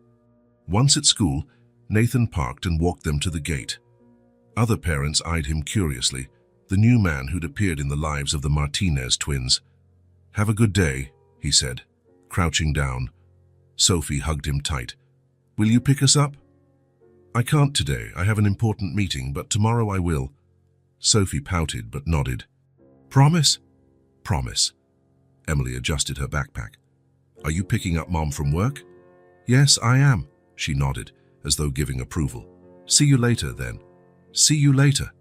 Speaker 1: Once at school, Nathan parked and walked them to the gate. Other parents eyed him curiously, the new man who'd appeared in the lives of the Martinez twins. "Have a good day," he said, crouching down. Sophie hugged him tight. "Will you pick us up?" "I can't today. I have an important meeting, but tomorrow I will." Sophie pouted but nodded. "Promise?" "Promise." Emily adjusted her backpack. "Are you picking up Mom from work?" "Yes, I am," she nodded, as though giving approval. "See you later, then." "See you later."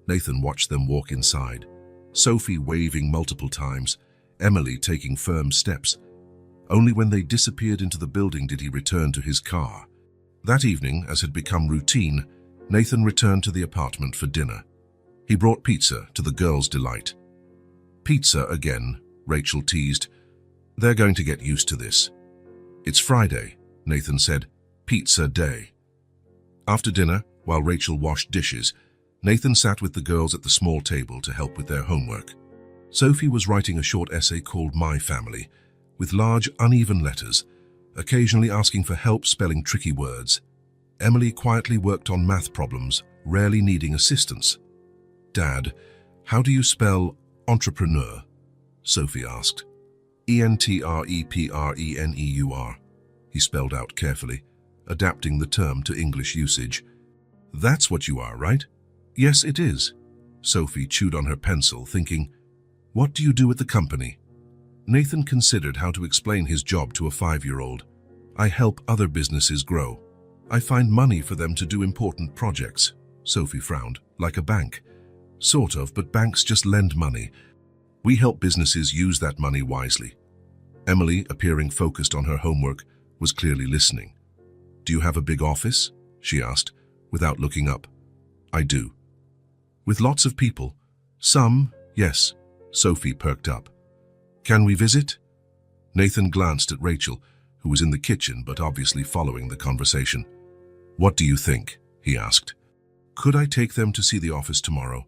Speaker 1: Nathan watched them walk inside, Sophie waving multiple times, Emily taking firm steps. Only when they disappeared into the building did he return to his car. That evening, as had become routine, Nathan returned to the apartment for dinner. He brought pizza, to the girls' delight. "Pizza again," Rachel teased. "They're going to get used to this." "It's Friday," Nathan said. "Pizza day." After dinner, while Rachel washed dishes, Nathan sat with the girls at the small table to help with their homework. Sophie was writing a short essay called My Family, with large, uneven letters, occasionally asking for help spelling tricky words. Emily quietly worked on math problems, rarely needing assistance. "Dad, how do you spell entrepreneur?" Sophie asked. "Entrepreneur," he spelled out carefully, adapting the term to English usage. "That's what you are, right?" "Yes, it is." Sophie chewed on her pencil, thinking, "What do you do at the company?" Nathan considered how to explain his job to a 5-year-old. "I help other businesses grow. I find money for them to do important projects." Sophie frowned. "Like a bank?" "Sort of, but banks just lend money. We help businesses use that money wisely." Emily, appearing focused on her homework, was clearly listening. "Do you have a big office?" she asked, without looking up. "I do." "With lots of people?" "Some, yes." Sophie perked up. "Can we visit?" Nathan glanced at Rachel, who was in the kitchen but obviously following the conversation. "What do you think?" he asked. "Could I take them to see the office tomorrow?"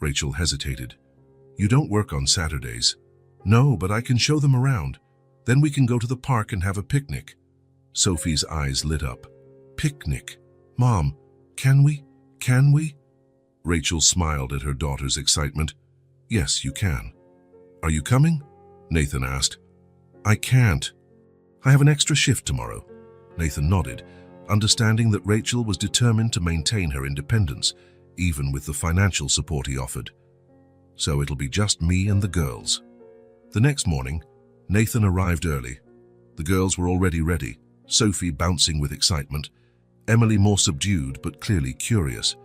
Speaker 1: Rachel hesitated. "You don't work on Saturdays." "No, but I can show them around. Then we can go to the park and have a picnic." Sophie's eyes lit up. "Picnic? Mom, can we? Can we?" Rachel smiled at her daughter's excitement. "Yes, you can." "Are you coming?" Nathan asked. "I can't. I have an extra shift tomorrow." Nathan nodded, understanding that Rachel was determined to maintain her independence, even with the financial support he offered. So it'll be just me and the girls. The next morning, Nathan arrived early. The girls were already ready, Sophie bouncing with excitement, Emily more subdued but clearly curious.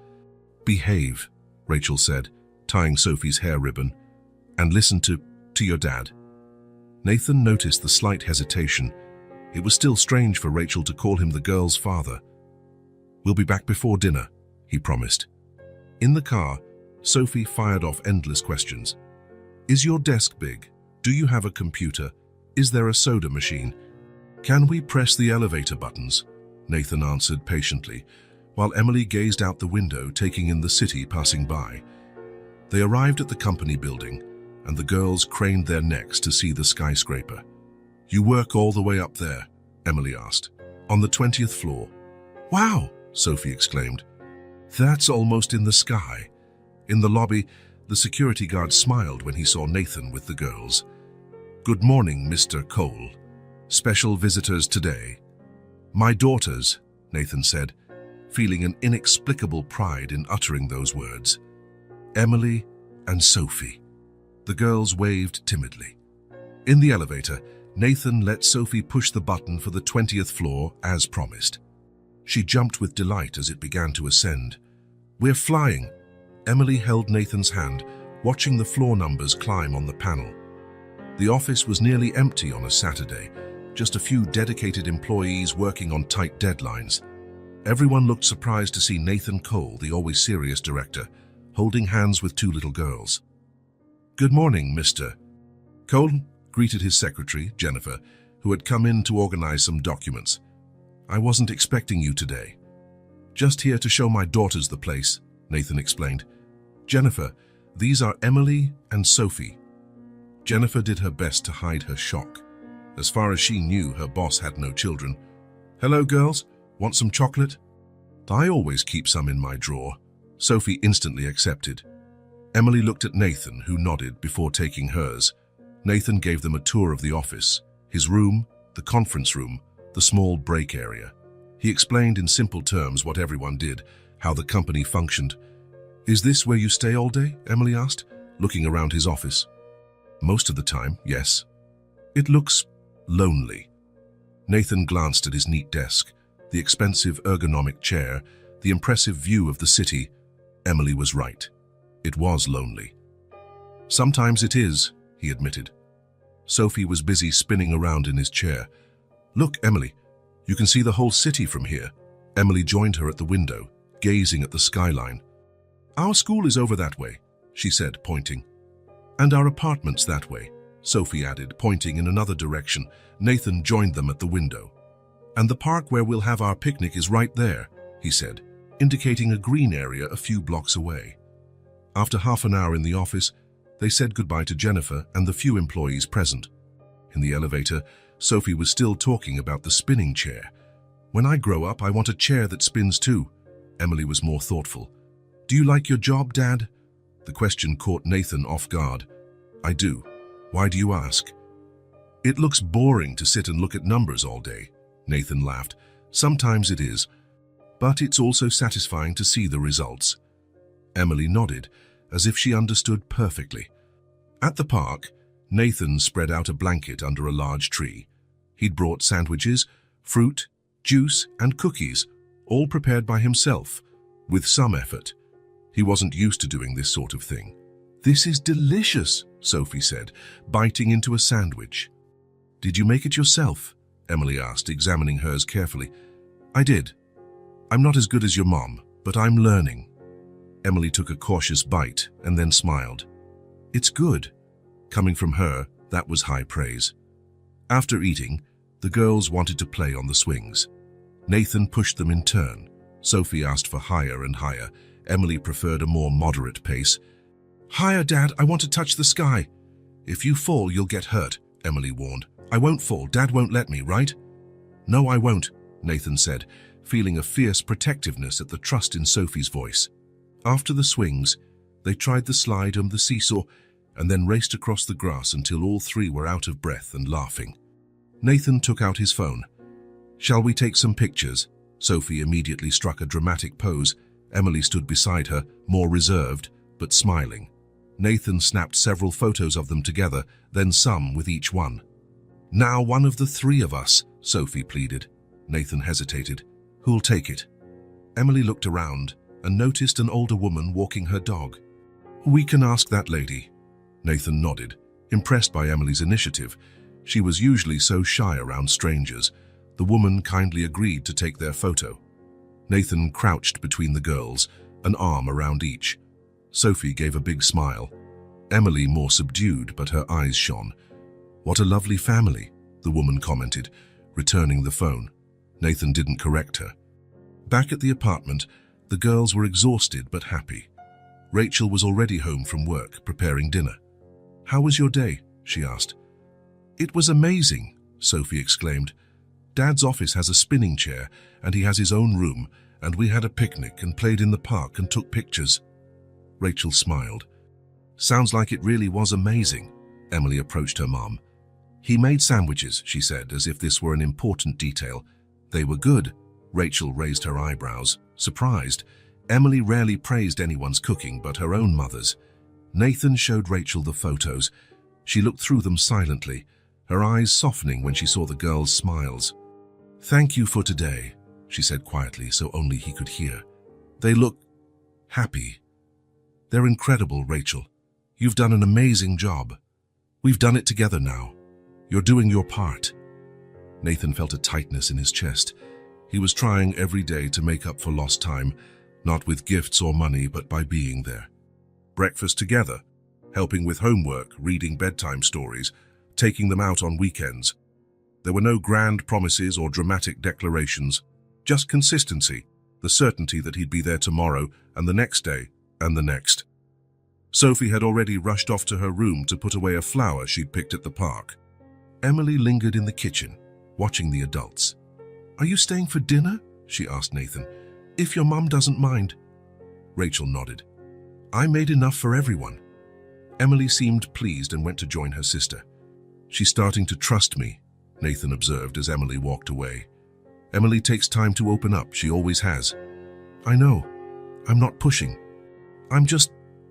Speaker 1: "Behave," Rachel said, tying Sophie's hair ribbon, "and listen to your dad." Nathan noticed the slight hesitation. It was still strange for Rachel to call him the girl's father. "We'll be back before dinner," he promised. In the car, Sophie fired off endless questions. "Is your desk big? Do you have a computer? Is there a soda machine? Can we press the elevator buttons?" Nathan answered patiently, while Emily gazed out the window, taking in the city passing by. They arrived at the company building, and the girls craned their necks to see the skyscraper. "You work all the way up there?" Emily asked. "On the 20th floor." "Wow!" Sophie exclaimed. "That's almost in the sky." In the lobby, the security guard smiled when he saw Nathan with the girls. "Good morning, Mr. Cole. Special visitors today?" "My daughters," Nathan said, feeling an inexplicable pride in uttering those words. "Emily and Sophie." The girls waved timidly. In the elevator, Nathan let Sophie push the button for the 20th floor as promised. She jumped with delight as it began to ascend. "We're flying." Emily held Nathan's hand, watching the floor numbers climb on the panel. The office was nearly empty on a Saturday, just a few dedicated employees working on tight deadlines. Everyone looked surprised to see Nathan Cole, the always serious director, holding hands with two little girls. "Good morning, Mr. Cole," greeted his secretary, Jennifer, who had come in to organize some documents. "I wasn't expecting you today." "Just here to show my daughters the place," Nathan explained. "Jennifer, these are Emily and Sophie." Jennifer did her best to hide her shock. As far as she knew, her boss had no children. "Hello, girls. Want some chocolate?" "I always keep some in my drawer." Sophie instantly accepted. Emily looked at Nathan, who nodded before taking hers. Nathan gave them a tour of the office, his room, the conference room, the small break area. He explained in simple terms what everyone did, how the company functioned. "Is this where you stay all day?" Emily asked, looking around his office. "Most of the time, yes." "It looks lonely." Nathan glanced at his neat desk, the expensive ergonomic chair, the impressive view of the city. Emily was right. It was lonely. "Sometimes it is," he admitted. Sophie was busy spinning around in his chair. "Look, Emily, you can see the whole city from here." Emily joined her at the window, gazing at the skyline. "Our school is over that way," she said, pointing. "And our apartment's that way," Sophie added, pointing in another direction. Nathan joined them at the window. "And the park where we'll have our picnic is right there," he said, indicating a green area a few blocks away. After half an hour in the office, they said goodbye to Jennifer and the few employees present. In the elevator, Sophie was still talking about the spinning chair. "When I grow up, I want a chair that spins too." Emily was more thoughtful. "Do you like your job, Dad?" The question caught Nathan off guard. "I do. Why do you ask?" "It looks boring to sit and look at numbers all day," Nathan laughed. "Sometimes it is, but it's also satisfying to see the results." Emily nodded, as if she understood perfectly. At the park, Nathan spread out a blanket under a large tree. He'd brought sandwiches, fruit, juice, and cookies, all prepared by himself, with some effort. He wasn't used to doing this sort of thing. "This is delicious," Sophie said, biting into a sandwich. "Did you make it yourself?" Emily asked, examining hers carefully. "I did. I'm not as good as your mom, but I'm learning." Emily took a cautious bite and then smiled. "It's good." Coming from her, that was high praise. After eating, the girls wanted to play on the swings. Nathan pushed them in turn. Sophie asked for higher and higher. Emily preferred a more moderate pace. "Higher, Dad, I want to touch the sky." "If you fall, you'll get hurt," Emily warned. "I won't fall. Dad won't let me, right?" "No, I won't," Nathan said, feeling a fierce protectiveness at the trust in Sophie's voice. After the swings, they tried the slide and the seesaw, and then raced across the grass until all three were out of breath and laughing. Nathan took out his phone. "Shall we take some pictures?" Sophie immediately struck a dramatic pose. Emily stood beside her, more reserved, but smiling. Nathan snapped several photos of them together, then some with each one. "Now one of the three of us," Sophie pleaded. Nathan hesitated. "Who'll take it?" Emily looked around and noticed an older woman walking her dog. "We can ask that lady." Nathan nodded, impressed by Emily's initiative. She was usually so shy around strangers. The woman kindly agreed to take their photo. Nathan crouched between the girls, an arm around each. Sophie gave a big smile. Emily more subdued, but her eyes shone. "What a lovely family," the woman commented, returning the phone. Nathan didn't correct her. Back at the apartment, the girls were exhausted but happy. Rachel was already home from work, preparing dinner. "How was your day?" she asked. "It was amazing," Sophie exclaimed. "Dad's office has a spinning chair, and he has his own room, and we had a picnic and played in the park and took pictures." Rachel smiled. "Sounds like it really was amazing." Emily approached her mom. "He made sandwiches," she said, as if this were an important detail. "They were good." Rachel raised her eyebrows, surprised. Emily rarely praised anyone's cooking but her own mother's. Nathan showed Rachel the photos. She looked through them silently, her eyes softening when she saw the girls' smiles. "Thank you for today," she said quietly so only he could hear. "They look happy. They're incredible, Rachel. You've done an amazing job. We've done it together now. You're doing your part." Nathan felt a tightness in his chest. He was trying every day to make up for lost time, not with gifts or money, but by being there. Breakfast together, helping with homework, reading bedtime stories, taking them out on weekends. There were no grand promises or dramatic declarations, just consistency, the certainty that he'd be there tomorrow and the next day and the next. Sophie had already rushed off to her room to put away a flower she'd picked at the park. Emily lingered in the kitchen, watching the adults. "Are you staying for dinner?" she asked Nathan. "If your mum doesn't mind." Rachel nodded. "I made enough for everyone." Emily seemed pleased and went to join her sister. "She's starting to trust me," Nathan observed as Emily walked away. "Emily takes time to open up, she always has." "I know. I'm not pushing. I'm just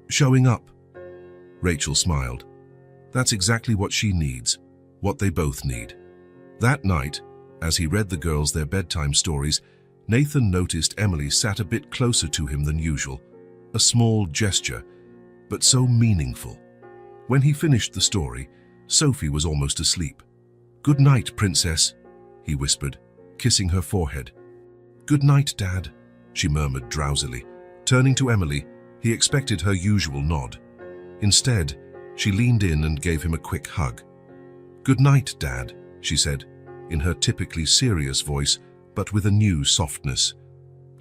Speaker 1: showing up." Rachel smiled. That's exactly what she needs, what they both need. That night, as he read the girls their bedtime stories, Nathan noticed Emily sat a bit closer to him than usual, a small gesture, but so meaningful. When he finished the story, Sophie was almost asleep. "Good night, princess," he whispered, kissing her forehead. "Good night, Dad," she murmured drowsily. Turning to Emily, he expected her usual nod. Instead, she leaned in and gave him a quick hug. "Good night, Dad," she said, in her typically serious voice, but with a new softness.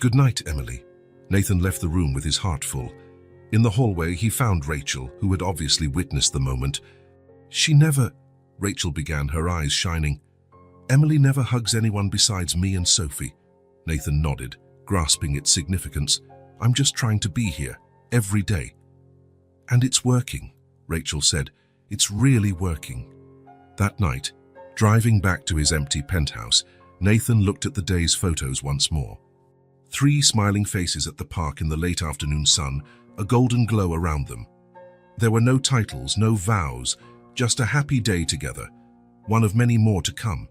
Speaker 1: "Good night, Emily." Nathan left the room with his heart full. In the hallway, he found Rachel, who had obviously witnessed the moment. "She never," Rachel began, her eyes shining. "Emily never hugs anyone besides me and Sophie." Nathan nodded, grasping its significance. "I'm just trying to be here, every day." "And it's working," Rachel said. "It's really working." That night, driving back to his empty penthouse, Nathan looked at the day's photos once more. 3 smiling faces at the park in the late afternoon sun, a golden glow around them. There were no titles, no vows, just a happy day together, one of many more to come.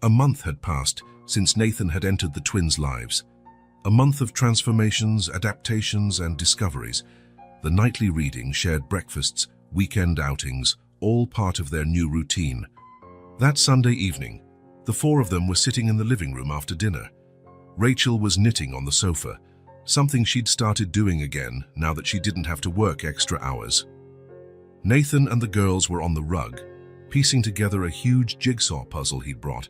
Speaker 1: A month had passed since Nathan had entered the twins' lives. A month of transformations, adaptations, and discoveries. The nightly reading, shared breakfasts, weekend outings, all part of their new routine. That Sunday evening, the 4 of them were sitting in the living room after dinner. Rachel was knitting on the sofa, something she'd started doing again now that she didn't have to work extra hours. Nathan and the girls were on the rug, piecing together a huge jigsaw puzzle he'd brought,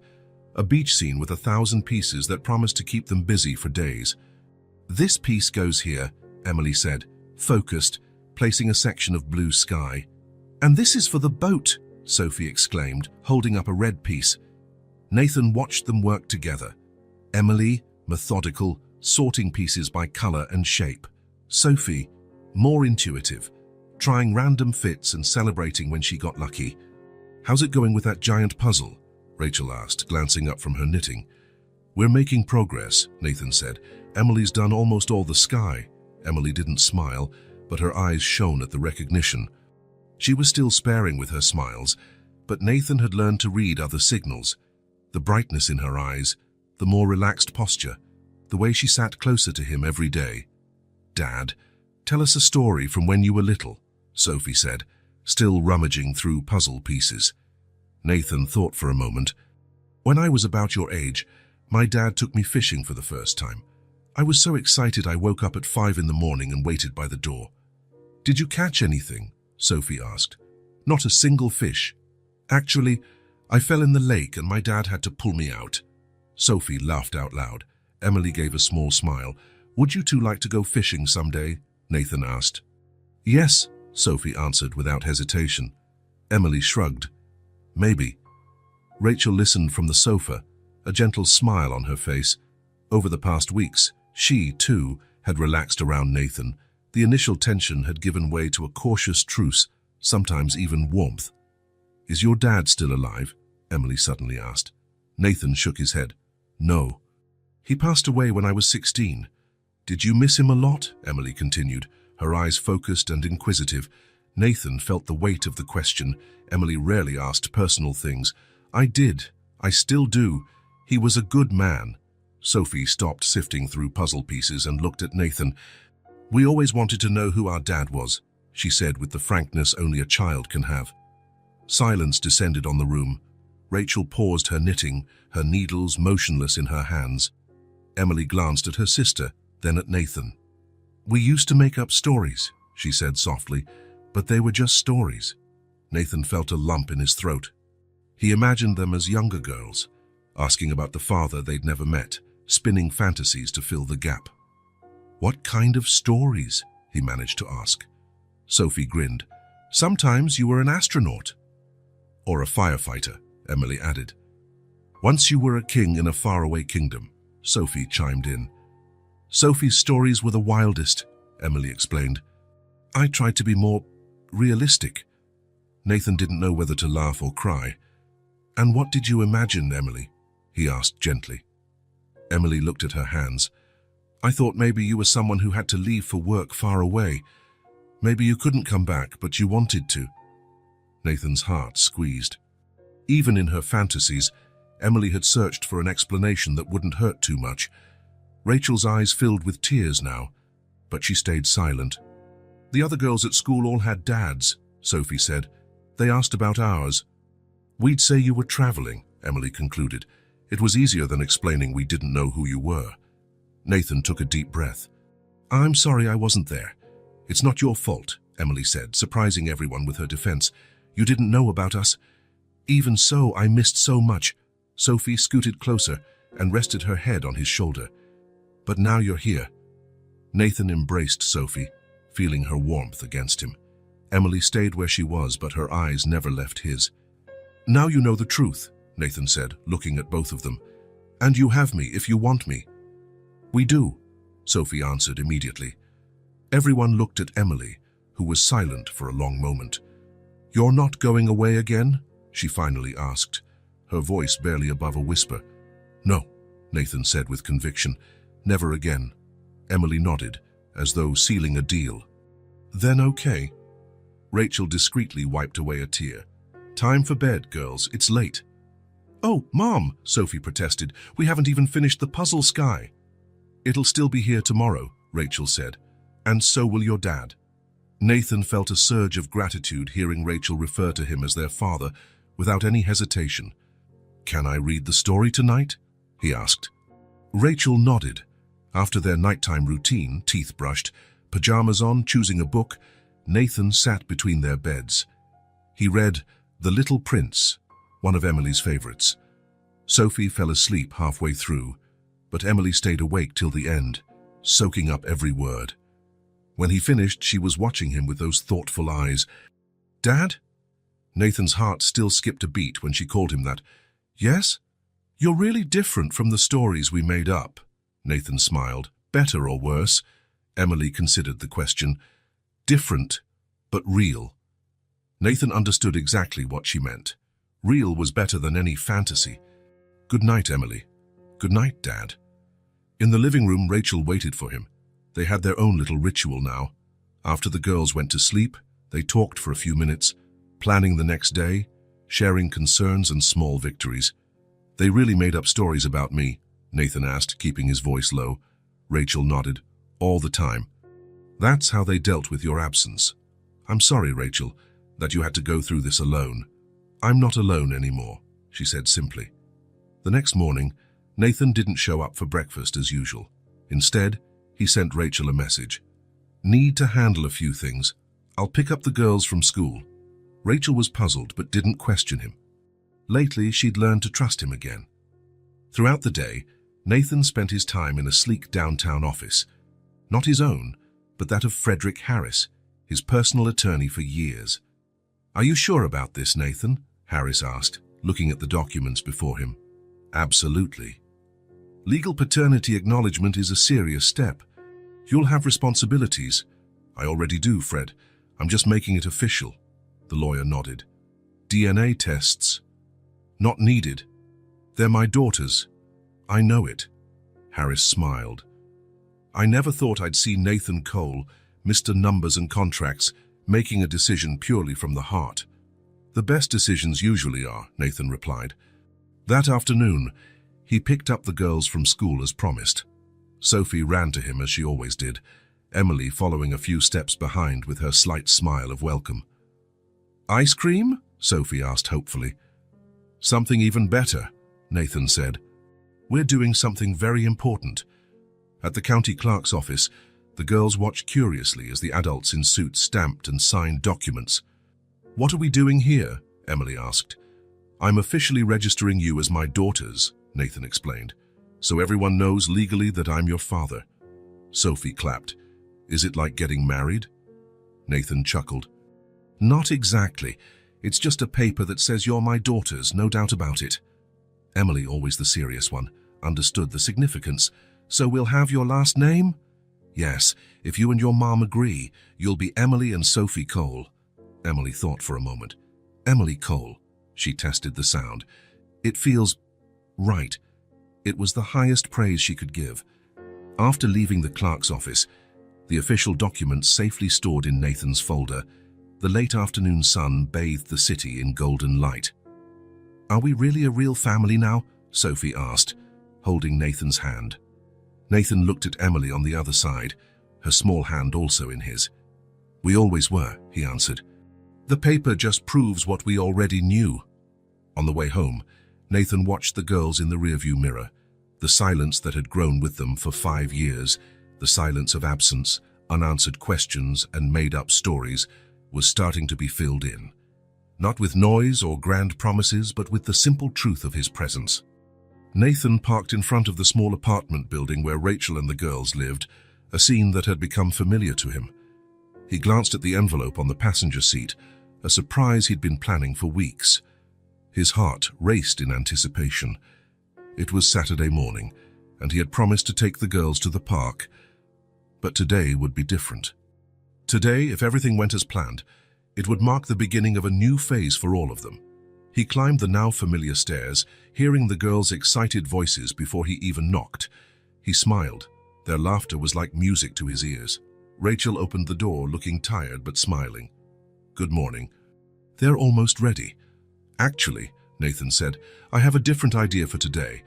Speaker 1: a beach scene with 1,000 pieces that promised to keep them busy for days. "This piece goes here," Emily said, focused, placing a section of blue sky. "And this is for the boat," Sophie exclaimed, holding up a red piece. Nathan watched them work together. Emily, methodical, sorting pieces by color and shape. Sophie, more intuitive, trying random fits and celebrating when she got lucky. "How's it going with that giant puzzle?" Rachel asked, glancing up from her knitting. We're making progress, Nathan said. Emily's done almost all the sky. Emily didn't smile, but her eyes shone at the recognition. She was still sparing with her smiles, but Nathan had learned to read other signals. The brightness in her eyes, the more relaxed posture, the way she sat closer to him every day. "Dad, tell us a story from when you were little," Sophie said, still rummaging through puzzle pieces. Nathan thought for a moment. "When I was about your age, my dad took me fishing for the first time. I was so excited I woke up at 5 in the morning and waited by the door." "Did you catch anything?" Sophie asked. "Not a single fish. Actually, I fell in the lake and my dad had to pull me out." Sophie laughed out loud. Emily gave a small smile. "Would you two like to go fishing someday?" Nathan asked. "Yes," Sophie answered without hesitation. Emily shrugged. "Maybe." Rachel listened from the sofa, a gentle smile on her face. Over the past weeks, she, too, had relaxed around Nathan. The initial tension had given way to a cautious truce, sometimes even warmth. "Is your dad still alive?" Emily suddenly asked. Nathan shook his head. "No. He passed away when I was 16. "Did you miss him a lot?" Emily continued, her eyes focused and inquisitive. Nathan felt the weight of the question. Emily rarely asked personal things. "I did. I still do. He was a good man." Sophie stopped sifting through puzzle pieces and looked at Nathan. "We always wanted to know who our dad was," she said with the frankness only a child can have. Silence descended on the room. Rachel paused her knitting, her needles motionless in her hands. Emily glanced at her sister, then at Nathan. "We used to make up stories," she said softly, "but they were just stories." Nathan felt a lump in his throat. He imagined them as younger girls, asking about the father they'd never met, spinning fantasies to fill the gap. "What kind of stories?" he managed to ask. Sophie grinned. "Sometimes you were an astronaut." "Or a firefighter," Emily added. "Once you were a king in a faraway kingdom," Sophie chimed in. "Sophie's stories were the wildest," Emily explained. "I tried to be more realistic." Nathan didn't know whether to laugh or cry. "And what did you imagine, Emily?" he asked gently. Emily looked at her hands. "I thought maybe you were someone who had to leave for work far away. Maybe you couldn't come back, but you wanted to." Nathan's heart squeezed. Even in her fantasies, Emily had searched for an explanation that wouldn't hurt too much. Rachel's eyes filled with tears now, but she stayed silent. "The other girls at school all had dads," Sophie said. "They asked about ours." "We'd say you were traveling," Emily concluded. "It was easier than explaining we didn't know who you were." Nathan took a deep breath. "I'm sorry I wasn't there. It's not your fault," Emily said, surprising everyone with her defense. "You didn't know about us." "Even so, I missed so much." Sophie scooted closer and rested her head on his shoulder. "But now you're here." Nathan embraced Sophie, feeling her warmth against him. Emily stayed where she was, but her eyes never left his. "Now you know the truth," Nathan said, looking at both of them. "And you have me if you want me." "We do," Sophie answered immediately. Everyone looked at Emily, who was silent for a long moment. "You're not going away again?" she finally asked, her voice barely above a whisper. "No," Nathan said with conviction. "Never again." Emily nodded, as though sealing a deal. "Then okay." Rachel discreetly wiped away a tear. "Time for bed, girls. It's late." "Oh, Mom," Sophie protested. "We haven't even finished the puzzle sky." "It'll still be here tomorrow," Rachel said. "And so will your dad." Nathan felt a surge of gratitude hearing Rachel refer to him as their father without any hesitation. "Can I read the story tonight?" he asked. Rachel nodded. After their nighttime routine, teeth brushed, pajamas on, choosing a book, Nathan sat between their beds. He read The Little Prince, one of Emily's favorites. Sophie fell asleep halfway through, but Emily stayed awake till the end, soaking up every word. When he finished, she was watching him with those thoughtful eyes. "Dad?" Nathan's heart still skipped a beat when she called him that. "Yes? You're really different from the stories we made up." Nathan smiled. "Better or worse?" Emily considered the question. "Different, but real." Nathan understood exactly what she meant. Real was better than any fantasy. "Good night, Emily." "Good night, Dad." In the living room, Rachel waited for him. They had their own little ritual now. After the girls went to sleep, they talked for a few minutes, planning the next day, sharing concerns and small victories. "They really made up stories about me?" Nathan asked, keeping his voice low. Rachel nodded. "All the time. That's how they dealt with your absence. I'm sorry, Rachel, that you had to go through this alone." "I'm not alone anymore," she said simply. The next morning, Nathan didn't show up for breakfast as usual. Instead, he sent Rachel a message. "Need to handle a few things. I'll pick up the girls from school." Rachel was puzzled but didn't question him. Lately, she'd learned to trust him again. Throughout the day, Nathan spent his time in a sleek downtown office. Not his own, but that of Frederick Harris, his personal attorney for years. "Are you sure about this, Nathan?" Harris asked, looking at the documents before him. "Absolutely. Legal paternity acknowledgement is a serious step. You'll have responsibilities." "I already do, Fred. I'm just making it official." The lawyer nodded. "DNA tests?" "Not needed. They're my daughters." "I know it." Harris smiled. "I never thought I'd see Nathan Cole, Mr. Numbers and Contracts, making a decision purely from the heart." "The best decisions usually are," Nathan replied. That afternoon, he picked up the girls from school as promised. Sophie ran to him as she always did, Emily following a few steps behind with her slight smile of welcome. "Ice cream?" Sophie asked hopefully. "Something even better," Nathan said. "We're doing something very important." At the county clerk's office, the girls watched curiously as the adults in suits stamped and signed documents. "What are we doing here?" Emily asked. "I'm officially registering you as my daughters," Nathan explained, "so everyone knows legally that I'm your father." Sophie clapped. "Is it like getting married?" Nathan chuckled. "Not exactly. It's just a paper that says you're my daughters, no doubt about it." Emily, always the serious one, understood the significance. "So we'll have your last name?" "Yes, if you and your mom agree, you'll be Emily and Sophie Cole." Emily thought for a moment. "Emily Cole." She tested the sound. "It feels right." It was the highest praise she could give. After leaving the clerk's office, the official documents safely stored in Nathan's folder, the late afternoon sun bathed the city in golden light. "Are we really a real family now?" Sophie asked, holding Nathan's hand. Nathan looked at Emily on the other side, her small hand also in his. "We always were," he answered. "The paper just proves what we already knew." On the way home, Nathan watched the girls in the rearview mirror. The silence that had grown with them for 5 years, the silence of absence, unanswered questions, and made-up stories, was starting to be filled in. Not with noise or grand promises, but with the simple truth of his presence. Nathan parked in front of the small apartment building where Rachel and the girls lived, a scene that had become familiar to him. He glanced at the envelope on the passenger seat, a surprise he'd been planning for weeks. His heart raced in anticipation. It was Saturday morning, and he had promised to take the girls to the park. But today would be different. Today, if everything went as planned, it would mark the beginning of a new phase for all of them. He climbed the now familiar stairs, hearing the girls' excited voices before he even knocked. He smiled. Their laughter was like music to his ears. Rachel opened the door, looking tired but smiling. "Good morning." "They're almost ready." "Actually," Nathan said, "I have a different idea for today.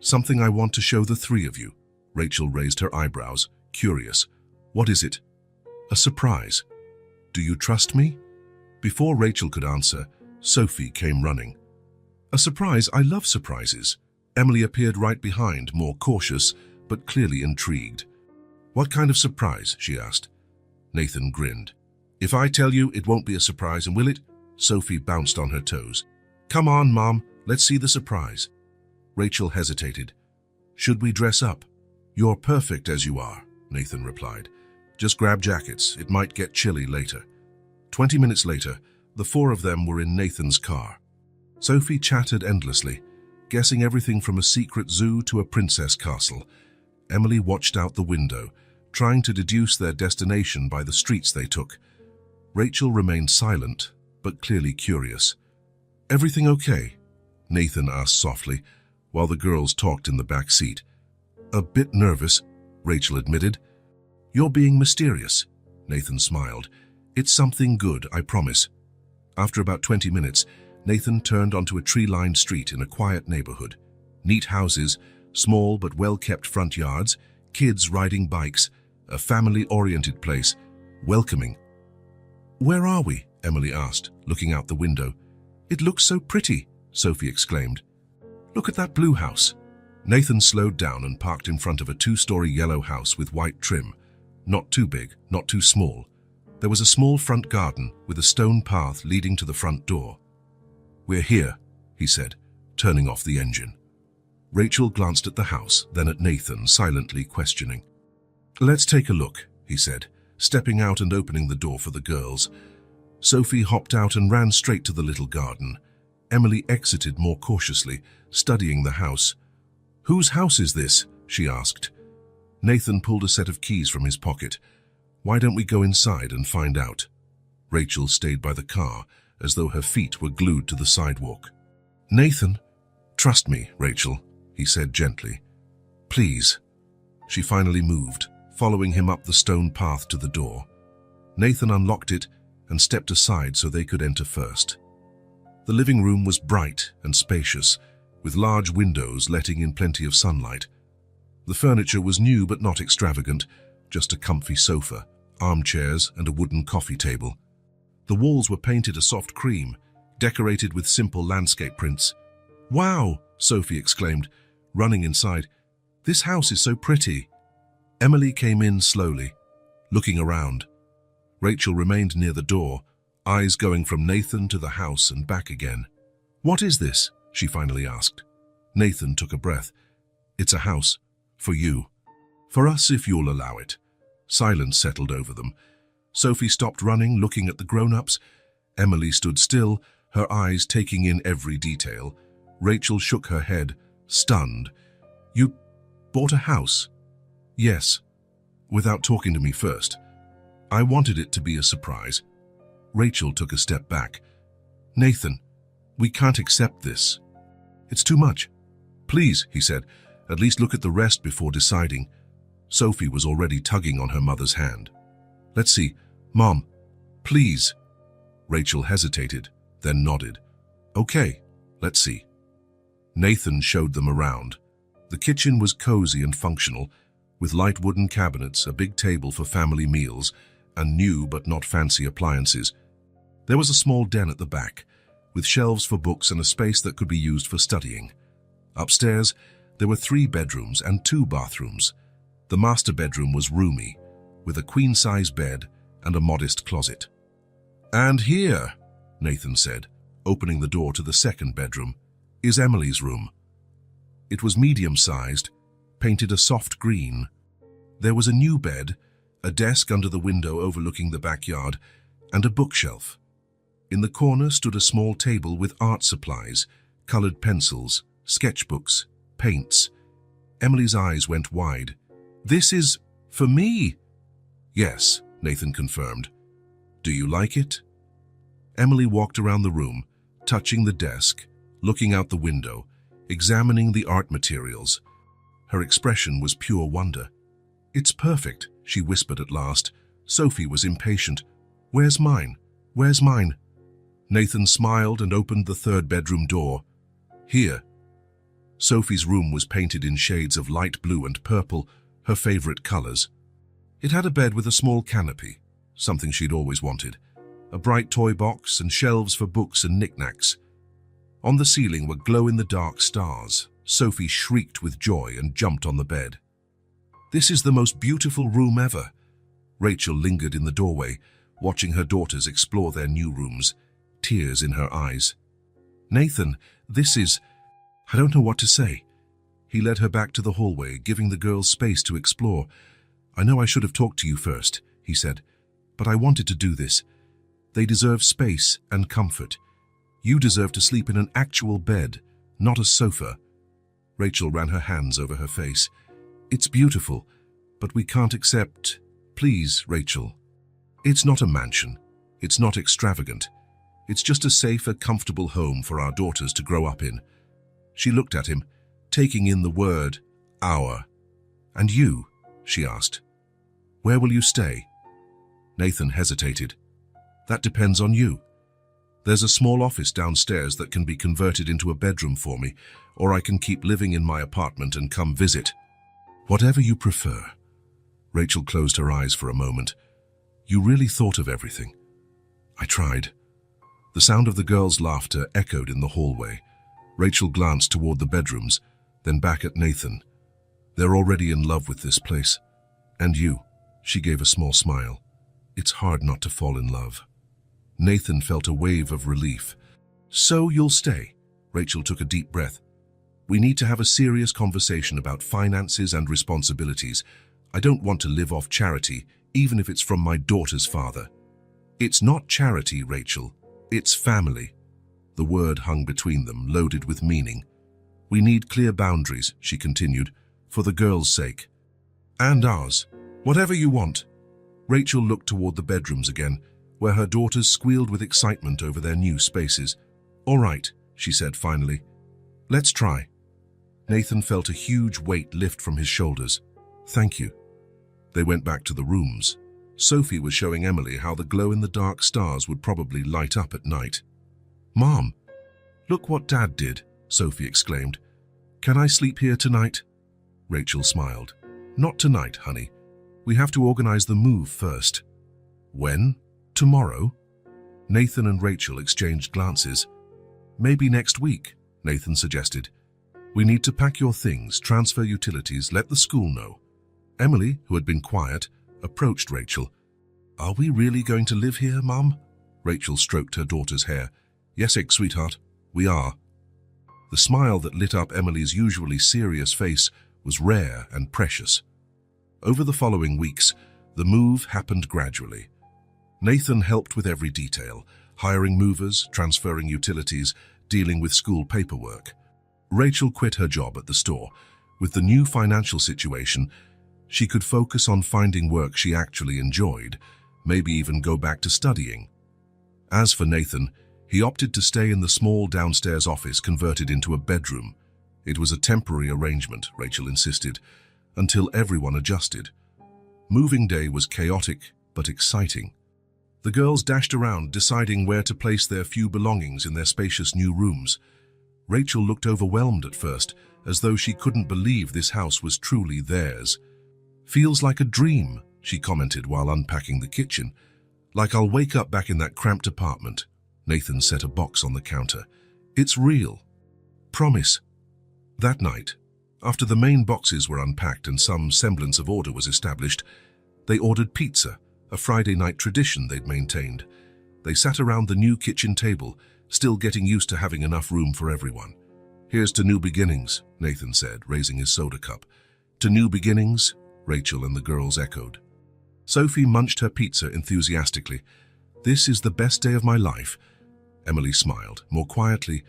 Speaker 1: Something I want to show the three of you." Rachel raised her eyebrows, curious. "What is it?" "A surprise." "Do you trust me?" Before Rachel could answer, Sophie came running. "A surprise? I love surprises." Emily appeared right behind, more cautious, but clearly intrigued. "What kind of surprise?" she asked. Nathan grinned. "If I tell you, it won't be a surprise, and will it?" Sophie bounced on her toes. "Come on, Mom, let's see the surprise." Rachel hesitated. "Should we dress up?" "You're perfect as you are," Nathan replied. "Just grab jackets, it might get chilly later." 20 minutes later, the four of them were in Nathan's car. Sophie chattered endlessly, guessing everything from a secret zoo to a princess castle. Emily watched out the window, trying to deduce their destination by the streets they took. Rachel remained silent, but clearly curious. "Everything okay?" Nathan asked softly, while the girls talked in the back seat. "A bit nervous," Rachel admitted. "You're being mysterious," Nathan smiled. "It's something good, I promise." After about 20 minutes, Nathan turned onto a tree-lined street in a quiet neighborhood. Neat houses, small but well-kept front yards, kids riding bikes, a family-oriented place, welcoming. "Where are we?" Emily asked, looking out the window. "It looks so pretty," Sophie exclaimed. "Look at that blue house." Nathan slowed down and parked in front of a 2-story yellow house with white trim. Not too big, not too small. There was a small front garden with a stone path leading to the front door. "We're here," he said, turning off the engine. Rachel glanced at the house, then at Nathan, silently questioning. "Let's take a look," he said, stepping out and opening the door for the girls. Sophie hopped out and ran straight to the little garden. Emily exited more cautiously, studying the house. "Whose house is this?" she asked. Nathan pulled a set of keys from his pocket. "Why don't we go inside and find out?" Rachel stayed by the car, as though her feet were glued to the sidewalk. "Nathan, trust me, Rachel," he said gently. "Please." She finally moved, following him up the stone path to the door. Nathan unlocked it and stepped aside so they could enter first. The living room was bright and spacious, with large windows letting in plenty of sunlight. The furniture was new but not extravagant, just a comfy sofa, armchairs, and a wooden coffee table. The walls were painted a soft cream, decorated with simple landscape prints. "Wow!" Sophie exclaimed, running inside. "This house is so pretty." Emily came in slowly, looking around. Rachel remained near the door, eyes going from Nathan to the house and back again. "What is this?" she finally asked. Nathan took a breath. "It's a house. For you. For us, if you'll allow it." Silence settled over them. Sophie stopped running, looking at the grown-ups. Emily stood still, her eyes taking in every detail. Rachel shook her head, stunned. "You bought a house?" "Yes. Without talking to me first. I wanted it to be a surprise." Rachel took a step back. "Nathan, we can't accept this. It's too much." "Please," he said, "at least look at the rest before deciding." Sophie was already tugging on her mother's hand. "Let's see. Mom, please." Rachel hesitated, then nodded. "Okay, let's see." Nathan showed them around. The kitchen was cozy and functional, with light wooden cabinets, a big table for family meals, and new but not fancy appliances. There was a small den at the back, with shelves for books and a space that could be used for studying. Upstairs, there were 3 bedrooms and 2 bathrooms. The master bedroom was roomy, with a queen-size bed and a modest closet. "And here," Nathan said, opening the door to the second bedroom, "is Emily's room." It was medium-sized, painted a soft green. There was a new bed, a desk under the window overlooking the backyard, and a bookshelf. In the corner stood a small table with art supplies, colored pencils, sketchbooks, paints. Emily's eyes went wide. "This is for me?" "Yes," Nathan confirmed. "Do you like it?" Emily walked around the room, touching the desk, looking out the window, examining the art materials. Her expression was pure wonder. "It's perfect," she whispered at last. Sophie was impatient. "Where's mine? Where's mine?" Nathan smiled and opened the third bedroom door. "Here." Sophie's room was painted in shades of light blue and purple, her favorite colors. It had a bed with a small canopy, something she'd always wanted, a bright toy box and shelves for books and knickknacks. On the ceiling were glow-in-the-dark stars. Sophie shrieked with joy and jumped on the bed. "This is the most beautiful room ever." Rachel lingered in the doorway, watching her daughters explore their new rooms, tears in her eyes. "Nathan, this is... I don't know what to say." He led her back to the hallway, giving the girls space to explore. "I know I should have talked to you first," he said, "but I wanted to do this. They deserve space and comfort. You deserve to sleep in an actual bed, not a sofa." Rachel ran her hands over her face. "It's beautiful, but we can't accept... Please, Rachel. It's not a mansion. It's not extravagant. It's just a safe, comfortable home for our daughters to grow up in." She looked at him, taking in the word our. "And you?" she asked. "Where will you stay?" Nathan hesitated. "That depends on you. There's a small office downstairs that can be converted into a bedroom for me, or I can keep living in my apartment and come visit." "Whatever you prefer." Rachel closed her eyes for a moment. "You really thought of everything." "I tried." The sound of the girls' laughter echoed in the hallway. Rachel glanced toward the bedrooms, then back at Nathan. "They're already in love with this place. And you." She gave a small smile. "It's hard not to fall in love." Nathan felt a wave of relief. "So you'll stay?" Rachel took a deep breath. "We need to have a serious conversation about finances and responsibilities. I don't want to live off charity, even if it's from my daughter's father." "It's not charity, Rachel. It's family." The word hung between them, loaded with meaning. "We need clear boundaries," she continued, "for the girls' sake. And ours. Whatever you want." Rachel looked toward the bedrooms again, where her daughters squealed with excitement over their new spaces. "All right," she said finally. "Let's try." Nathan felt a huge weight lift from his shoulders. "Thank you." They went back to the rooms. Sophie was showing Emily how the glow-in-the-dark stars would probably light up at night. "Mom, look what Dad did," Sophie exclaimed. "Can I sleep here tonight?" Rachel smiled. "Not tonight, honey. We have to organize the move first." "When? Tomorrow?" Nathan and Rachel exchanged glances. "Maybe next week," Nathan suggested. "We need to pack your things, transfer utilities, let the school know." Emily, who had been quiet, approached Rachel. "Are we really going to live here, Mum?" Rachel stroked her daughter's hair. "Yes, sweetheart, we are." The smile that lit up Emily's usually serious face was rare and precious. Over the following weeks, the move happened gradually. Nathan helped with every detail, hiring movers, transferring utilities, dealing with school paperwork. Rachel quit her job at the store. With the new financial situation, she could focus on finding work she actually enjoyed, maybe even go back to studying. As for Nathan, he opted to stay in the small downstairs office converted into a bedroom. It was a temporary arrangement, Rachel insisted, until everyone adjusted. Moving day was chaotic but exciting. The girls dashed around, deciding where to place their few belongings in their spacious new rooms. Rachel looked overwhelmed at first, as though she couldn't believe this house was truly theirs. "Feels like a dream," she commented while unpacking the kitchen. "Like I'll wake up back in that cramped apartment." Nathan set a box on the counter. "It's real. Promise." That night, after the main boxes were unpacked and some semblance of order was established, they ordered pizza, a Friday night tradition they'd maintained. They sat around the new kitchen table, still getting used to having enough room for everyone. "Here's to new beginnings," Nathan said, raising his soda cup. "To new beginnings," Rachel and the girls echoed. Sophie munched her pizza enthusiastically. "This is the best day of my life." Emily smiled, more quietly,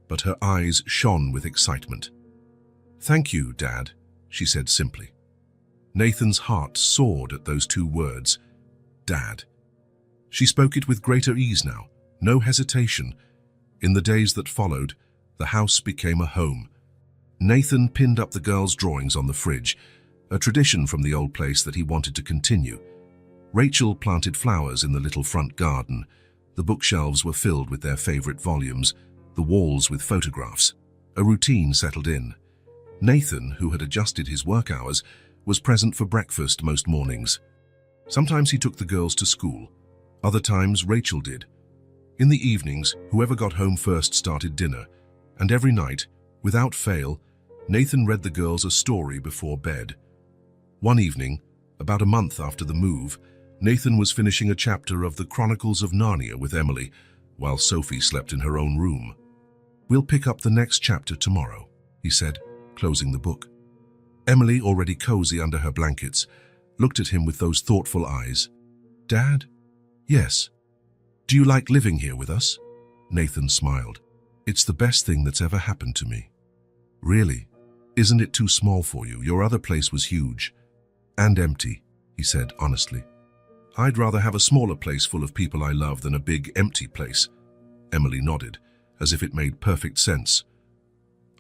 Speaker 1: but her eyes shone with excitement. "Thank you, Dad," she said simply. Nathan's heart soared at those two words, Dad. She spoke it with greater ease now, no hesitation. In the days that followed, the house became a home. Nathan pinned up the girls' drawings on the fridge, a tradition from the old place that he wanted to continue. Rachel planted flowers in the little front garden. The bookshelves were filled with their favorite volumes, the walls with photographs. A routine settled in. Nathan, who had adjusted his work hours, was present for breakfast most mornings. Sometimes he took the girls to school. Other times, Rachel did. In the evenings, whoever got home first started dinner, and every night, without fail, Nathan read the girls a story before bed. One evening, about a month after the move, Nathan was finishing a chapter of the Chronicles of Narnia with Emily, while Sophie slept in her own room. "We'll pick up the next chapter tomorrow," he said, closing the book. Emily, already cozy under her blankets, looked at him with those thoughtful eyes. "Dad?" "Yes." "Do you like living here with us?" Nathan smiled. "It's the best thing that's ever happened to me." "Really? Isn't it too small for you? Your other place was huge." "And empty," he said honestly. "I'd rather have a smaller place full of people I love than a big, empty place." Emily nodded, as if it made perfect sense.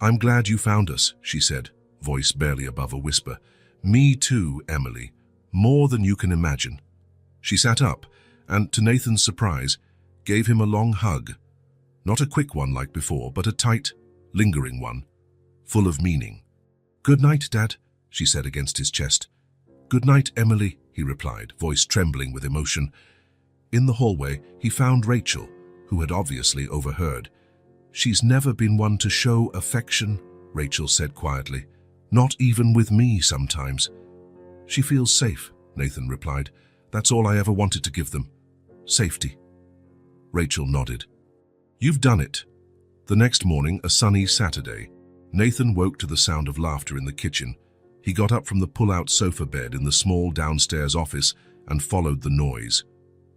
Speaker 1: "I'm glad you found us," she said, voice barely above a whisper. "Me too, Emily. More than you can imagine." She sat up and, to Nathan's surprise, gave him a long hug. Not a quick one like before, but a tight, lingering one, full of meaning. "Good night, Dad," she said against his chest. "Good night, Emily," he replied, voice trembling with emotion. In the hallway, he found Rachel, who had obviously overheard. "She's never been one to show affection," Rachel said quietly. "Not even with me sometimes." "She feels safe," Nathan replied. "That's all I ever wanted to give them. Safety." Rachel nodded. "You've done it." The next morning, a sunny Saturday, Nathan woke to the sound of laughter in the kitchen. He got up from the pull-out sofa bed in the small downstairs office and followed the noise.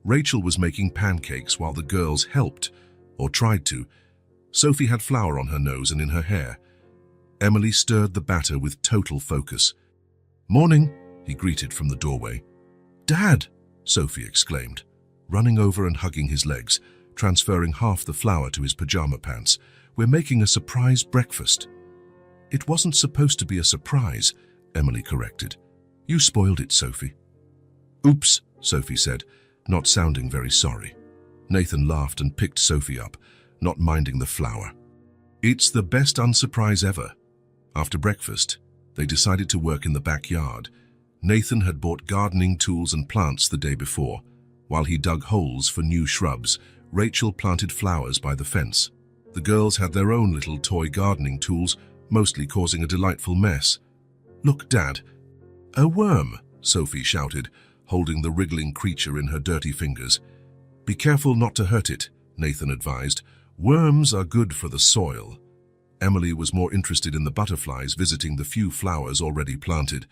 Speaker 1: Rachel was making pancakes while the girls helped, or tried to. Sophie had flour on her nose and in her hair. Emily stirred the batter with total focus. "Morning," he greeted from the doorway. "Dad!" Sophie exclaimed, running over and hugging his legs, transferring half the flour to his pajama pants. "We're making a surprise breakfast." "It wasn't supposed to be a surprise," Emily corrected. "You spoiled it, Sophie." "Oops," Sophie said, not sounding very sorry. Nathan laughed and picked Sophie up, not minding the flour. "It's the best unsurprise ever." After breakfast, they decided to work in the backyard. Nathan had bought gardening tools and plants the day before. While he dug holes for new shrubs, Rachel planted flowers by the fence. The girls had their own little toy gardening tools, mostly causing a delightful mess. "Look, Dad." "A worm," Sophie shouted, holding the wriggling creature in her dirty fingers. "Be careful not to hurt it," Nathan advised. "Worms are good for the soil." Emily was more interested in the butterflies visiting the few flowers already planted.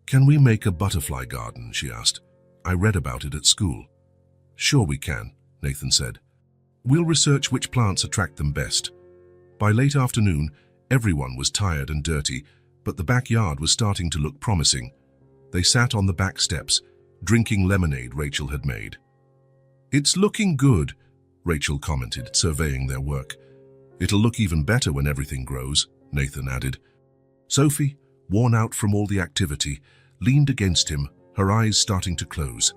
Speaker 1: "Can we make a butterfly garden?" she asked. "I read about it at school." "Sure we can," Nathan said. "We'll research which plants attract them best." By late afternoon, everyone was tired and dirty, but the backyard was starting to look promising. They sat on the back steps, drinking lemonade Rachel had made. "It's looking good," Rachel commented, surveying their work. "It'll look even better when everything grows," Nathan added. Sophie, worn out from all the activity, leaned against him, her eyes starting to close.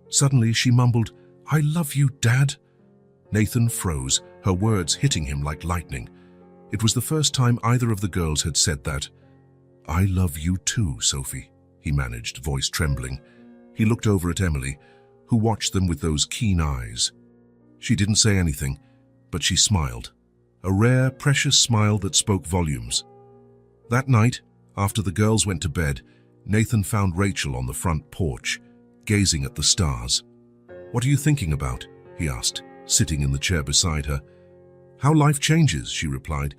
Speaker 1: Suddenly she mumbled, "I love you, Dad." Nathan froze, her words hitting him like lightning. It was the first time either of the girls had said that. "I love you too, Sophie," he managed, voice trembling. He looked over at Emily, who watched them with those keen eyes. She didn't say anything, but she smiled. A rare, precious smile that spoke volumes. That night, after the girls went to bed, Nathan found Rachel on the front porch, gazing at the stars. "What are you thinking about?" he asked, sitting in the chair beside her. "How life changes," she replied.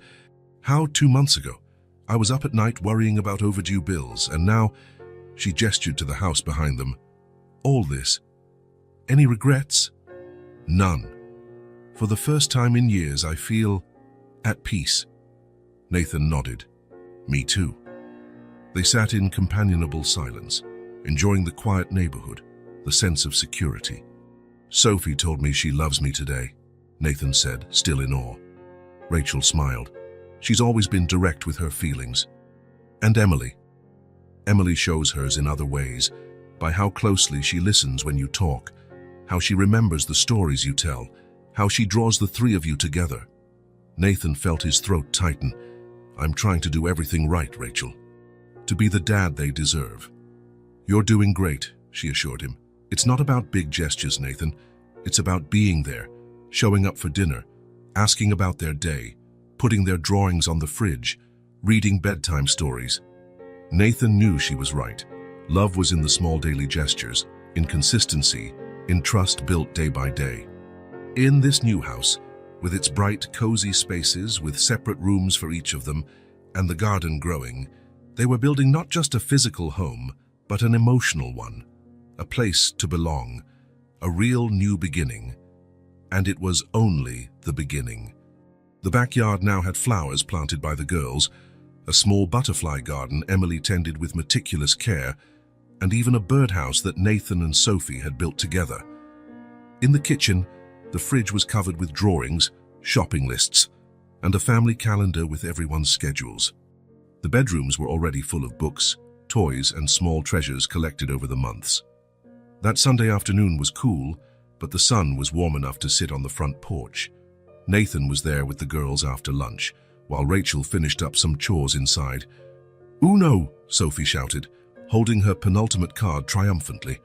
Speaker 1: "How 2 months ago? I was up at night worrying about overdue bills, and now," she gestured to the house behind them, "all this. Any regrets?" "None. For the first time in years, I feel at peace." Nathan nodded. "Me too." They sat in companionable silence, enjoying the quiet neighborhood, the sense of security. "Sophie told me she loves me today," Nathan said, still in awe. Rachel smiled. "She's always been direct with her feelings." "And Emily?" "Emily shows hers in other ways, by how closely she listens when you talk, how she remembers the stories you tell, how she draws the three of you together." Nathan felt his throat tighten. "I'm trying to do everything right, Rachel. To be the dad they deserve." "You're doing great," she assured him. "It's not about big gestures, Nathan. It's about being there, showing up for dinner, asking about their day, putting their drawings on the fridge, reading bedtime stories." Nathan knew she was right. Love was in the small daily gestures, in consistency, in trust built day by day. In this new house, with its bright, cozy spaces with separate rooms for each of them, and the garden growing, they were building not just a physical home, but an emotional one, a place to belong, a real new beginning. And it was only the beginning. The backyard now had flowers planted by the girls, a small butterfly garden Emily tended with meticulous care, and even a birdhouse that Nathan and Sophie had built together. In the kitchen, the fridge was covered with drawings, shopping lists, and a family calendar with everyone's schedules. The bedrooms were already full of books, toys, and small treasures collected over the months. That Sunday afternoon was cool, but the sun was warm enough to sit on the front porch. Nathan was there with the girls after lunch, while Rachel finished up some chores inside. "Uno!" Sophie shouted, holding her penultimate card triumphantly.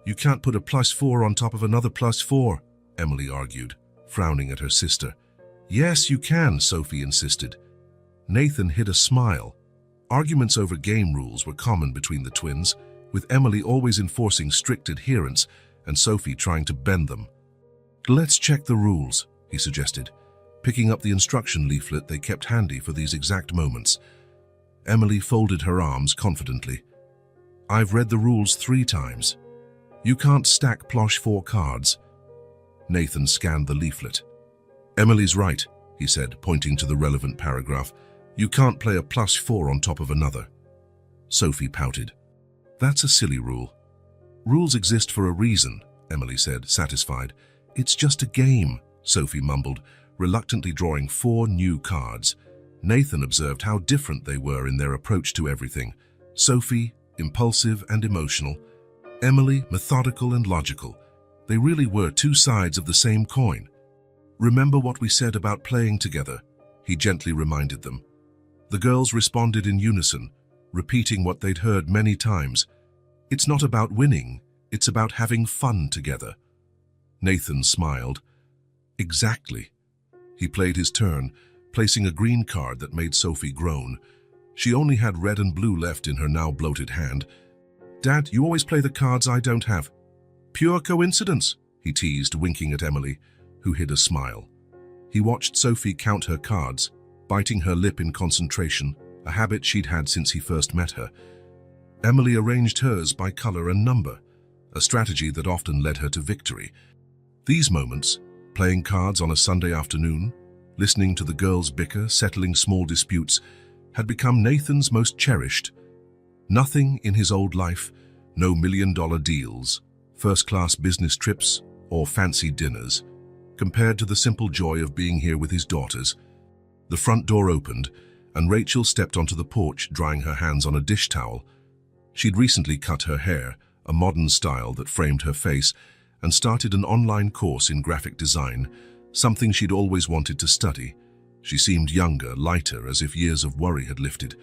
Speaker 1: "You can't put a +4 on top of another +4, Emily argued, frowning at her sister. "Yes, you can," Sophie insisted. Nathan hid a smile. Arguments over game rules were common between the twins, with Emily always enforcing strict adherence and Sophie trying to bend them. "Let's check the rules," he suggested, picking up the instruction leaflet they kept handy for these exact moments. Emily folded her arms confidently. "I've read the rules 3 times. You can't stack +4 cards." Nathan scanned the leaflet. "Emily's right," he said, pointing to the relevant paragraph. "You can't play a +4 on top of another." Sophie pouted. "That's a silly rule." "Rules exist for a reason," Emily said, satisfied. "It's just a game," Sophie mumbled, reluctantly drawing 4 new cards. Nathan observed how different they were in their approach to everything. Sophie, impulsive and emotional. Emily, methodical and logical. They really were 2 sides of the same coin. "Remember what we said about playing together?" he gently reminded them. The girls responded in unison, repeating what they'd heard many times. "It's not about winning, it's about having fun together." Nathan smiled. "Exactly." He played his turn, placing a green card that made Sophie groan. She only had red and blue left in her now bloated hand. "Dad, you always play the cards I don't have." "Pure coincidence," he teased, winking at Emily, who hid a smile. He watched Sophie count her cards, biting her lip in concentration, a habit she'd had since he first met her. Emily arranged hers by color and number, a strategy that often led her to victory. These moments, playing cards on a Sunday afternoon, listening to the girls bicker, settling small disputes, had become Nathan's most cherished. Nothing in his old life, no million-dollar deals, first-class business trips, or fancy dinners, compared to the simple joy of being here with his daughters. The front door opened, and Rachel stepped onto the porch, drying her hands on a dish towel. She'd recently cut her hair, a modern style that framed her face, and started an online course in graphic design, something she'd always wanted to study. She seemed younger, lighter, as if years of worry had lifted.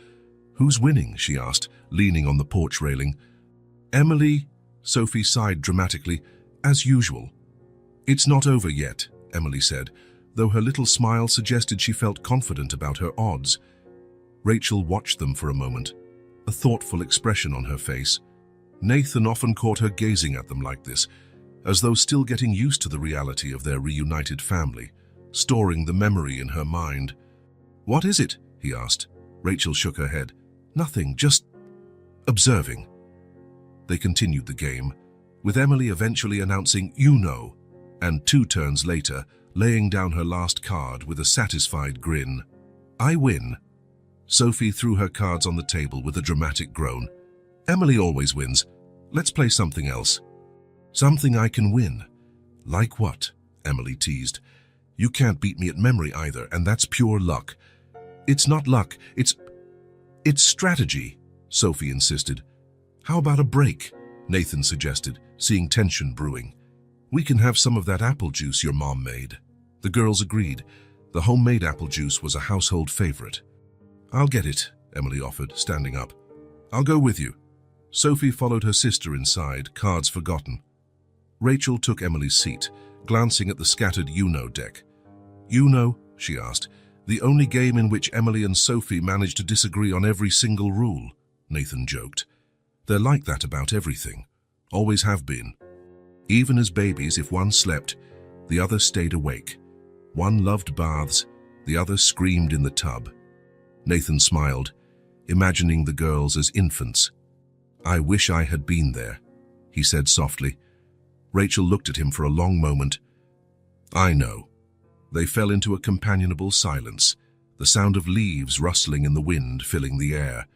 Speaker 1: "Who's winning?" she asked, leaning on the porch railing. "Emily," Sophie sighed dramatically, "as usual." "It's not over yet," Emily said, though her little smile suggested she felt confident about her odds. Rachel watched them for a moment, a thoughtful expression on her face. Nathan often caught her gazing at them like this, as though still getting used to the reality of their reunited family, storing the memory in her mind. "What is it?" he asked. Rachel shook her head. "Nothing, just observing." They continued the game, with Emily eventually announcing "Uno," and 2 turns later, laying down her last card with a satisfied grin. "I win." Sophie threw her cards on the table with a dramatic groan. "Emily always wins. Let's play something else." "Something I can win." "Like what?" Emily teased. "You can't beat me at memory either, and that's pure luck." "It's not luck, it's strategy," Sophie insisted. "How about a break?" Nathan suggested, seeing tension brewing. "We can have some of that apple juice your mom made." The girls agreed. The homemade apple juice was a household favorite. "I'll get it," Emily offered, standing up. "I'll go with you." Sophie followed her sister inside, cards forgotten. Rachel took Emily's seat, glancing at the scattered Uno deck. "Uno?" she asked. "The only game in which Emily and Sophie managed to disagree on every single rule," Nathan joked. "They're like that about everything. Always have been. Even as babies, if one slept, the other stayed awake. One loved baths, the other screamed in the tub." Nathan smiled, imagining the girls as infants. "I wish I had been there," he said softly. Rachel looked at him for a long moment. "I know." They fell into a companionable silence, the sound of leaves rustling in the wind filling the air.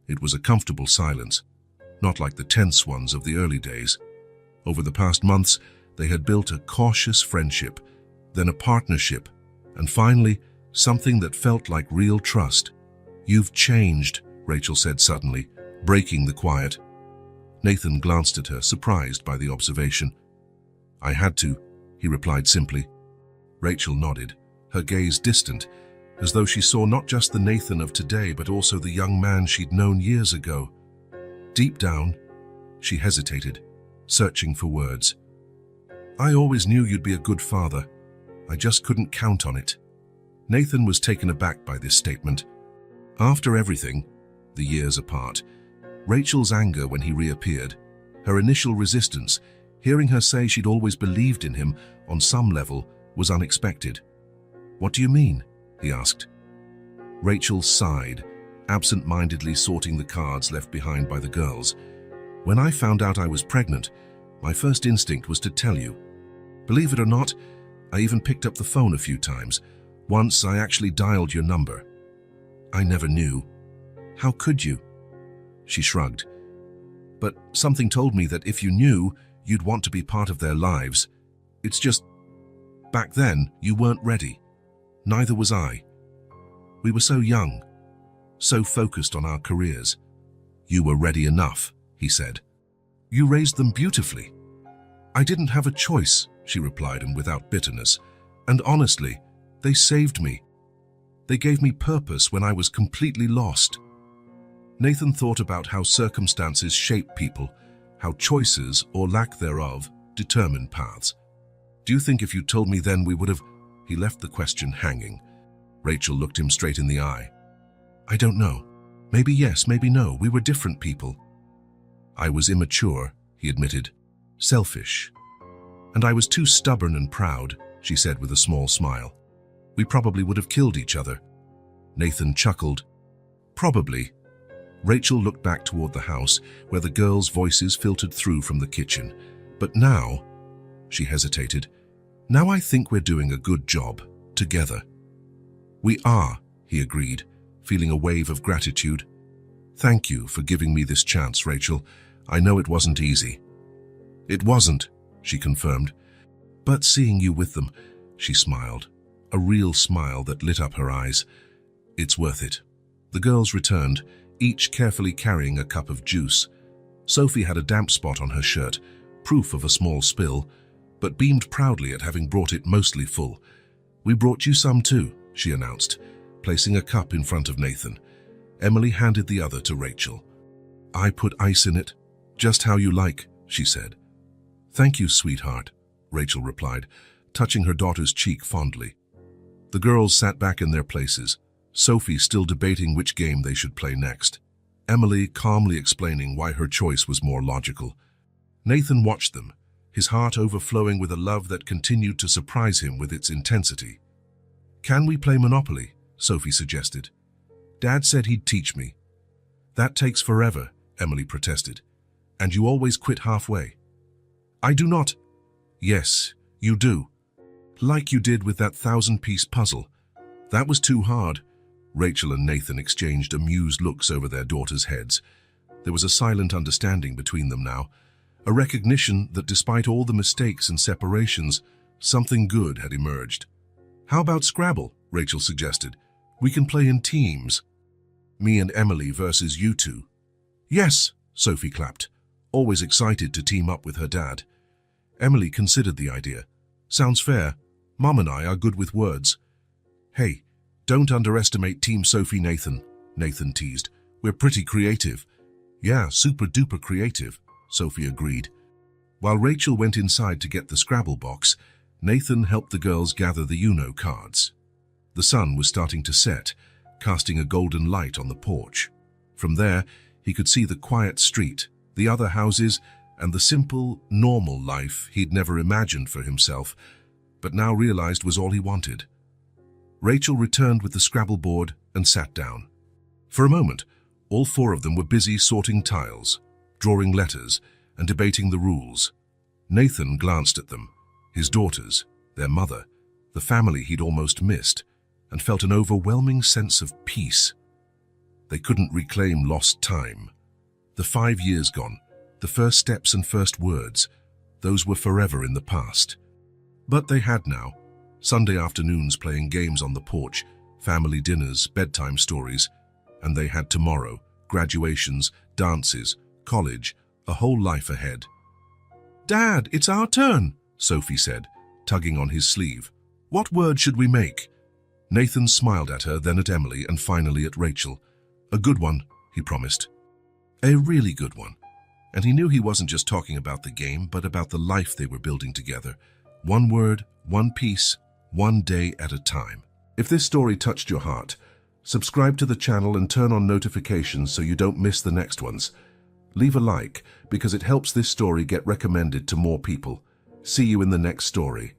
Speaker 1: It was a comfortable silence, not like the tense ones of the early days. Over the past months, they had built a cautious friendship, then a partnership, and finally, something that felt like real trust. "You've changed," Rachel said suddenly, breaking the quiet. Nathan glanced at her, surprised by the observation. "I had to," he replied simply. Rachel nodded, her gaze distant, as though she saw not just the Nathan of today but also the young man she'd known years ago. Deep down, she hesitated, searching for words. "I always knew you'd be a good father. I just couldn't count on it." Nathan was taken aback by this statement. After everything, the years apart, Rachel's anger when he reappeared, her initial resistance, hearing her say she'd always believed in him on some level, was unexpected. "What do you mean?" he asked. Rachel sighed, absent-mindedly sorting the cards left behind by the girls. "When I found out I was pregnant, my first instinct was to tell you. Believe it or not, I even picked up the phone a few times. Once I actually dialed your number. I never knew. How could you?" She shrugged. "But something told me that if you knew, you'd want to be part of their lives. It's just, back then, you weren't ready. Neither was I. We were so young, so focused on our careers." "You were ready enough," he said. "You raised them beautifully." "I didn't have a choice," she replied, and without bitterness. "And honestly, they saved me. They gave me purpose when I was completely lost." Nathan thought about how circumstances shape people, how choices, or lack thereof, determine paths. "Do you think if you told me then we would have—" He left the question hanging. Rachel looked him straight in the eye. "I don't know. Maybe yes, maybe no. We were different people." "I was immature," he admitted. "Selfish. And I was too stubborn and proud," she said with a small smile. "We probably would have killed each other." Nathan chuckled. "Probably." Rachel looked back toward the house, where the girls' voices filtered through from the kitchen. "But now," she hesitated, "now I think we're doing a good job, together." "We are," he agreed, feeling a wave of gratitude. "Thank you for giving me this chance, Rachel. I know it wasn't easy." "It wasn't," she confirmed. "But seeing you with them," she smiled, a real smile that lit up her eyes. "It's worth it." The girls returned, each carefully carrying a cup of juice. Sophie had a damp spot on her shirt, proof of a small spill, but beamed proudly at having brought it mostly full. "We brought you some too," she announced, placing a cup in front of Nathan. Emily handed the other to Rachel. "I put ice in it, just how you like," she said. "Thank you, sweetheart," Rachel replied, touching her daughter's cheek fondly. The girls sat back in their places, Sophie still debating which game they should play next, Emily calmly explaining why her choice was more logical. Nathan watched them, his heart overflowing with a love that continued to surprise him with its intensity. "Can we play Monopoly?" Sophie suggested. "Dad said he'd teach me." "That takes forever," Emily protested. "And you always quit halfway." "I do not." "Yes, you do. Like you did with that 1,000-piece puzzle. That was too hard." Rachel and Nathan exchanged amused looks over their daughters' heads. There was a silent understanding between them now, a recognition that despite all the mistakes and separations, something good had emerged. "How about Scrabble?" Rachel suggested. "We can play in teams. Me and Emily versus you two." "Yes," Sophie clapped, always excited to team up with her dad. Emily considered the idea. "Sounds fair. Mom and I are good with words." "Hey, don't underestimate Team Sophie Nathan," Nathan teased. "We're pretty creative." "Yeah, super duper creative," Sophie agreed. While Rachel went inside to get the Scrabble box, Nathan helped the girls gather the Uno cards. The sun was starting to set, casting a golden light on the porch. From there, he could see the quiet street, the other houses, and the simple, normal life he'd never imagined for himself, but now realized was all he wanted. Rachel returned with the Scrabble board and sat down. For a moment, all four of them were busy sorting tiles, drawing letters, and debating the rules. Nathan glanced at them, his daughters, their mother, the family he'd almost missed, and felt an overwhelming sense of peace. They couldn't reclaim lost time. The 5 years gone, the first steps and first words, those were forever in the past. But they had now, Sunday afternoons playing games on the porch, family dinners, bedtime stories, and they had tomorrow, graduations, dances, college, a whole life ahead. "Dad, it's our turn," Sophie said, tugging on his sleeve. "What word should we make?" Nathan smiled at her, then at Emily, and finally at Rachel. "A good one," he promised. A really good one. And he knew he wasn't just talking about the game, but about the life they were building together. One word, one piece, one day at a time. If this story touched your heart, subscribe to the channel and turn on notifications so you don't miss the next ones. Leave a like, because it helps this story get recommended to more people. See you in the next story.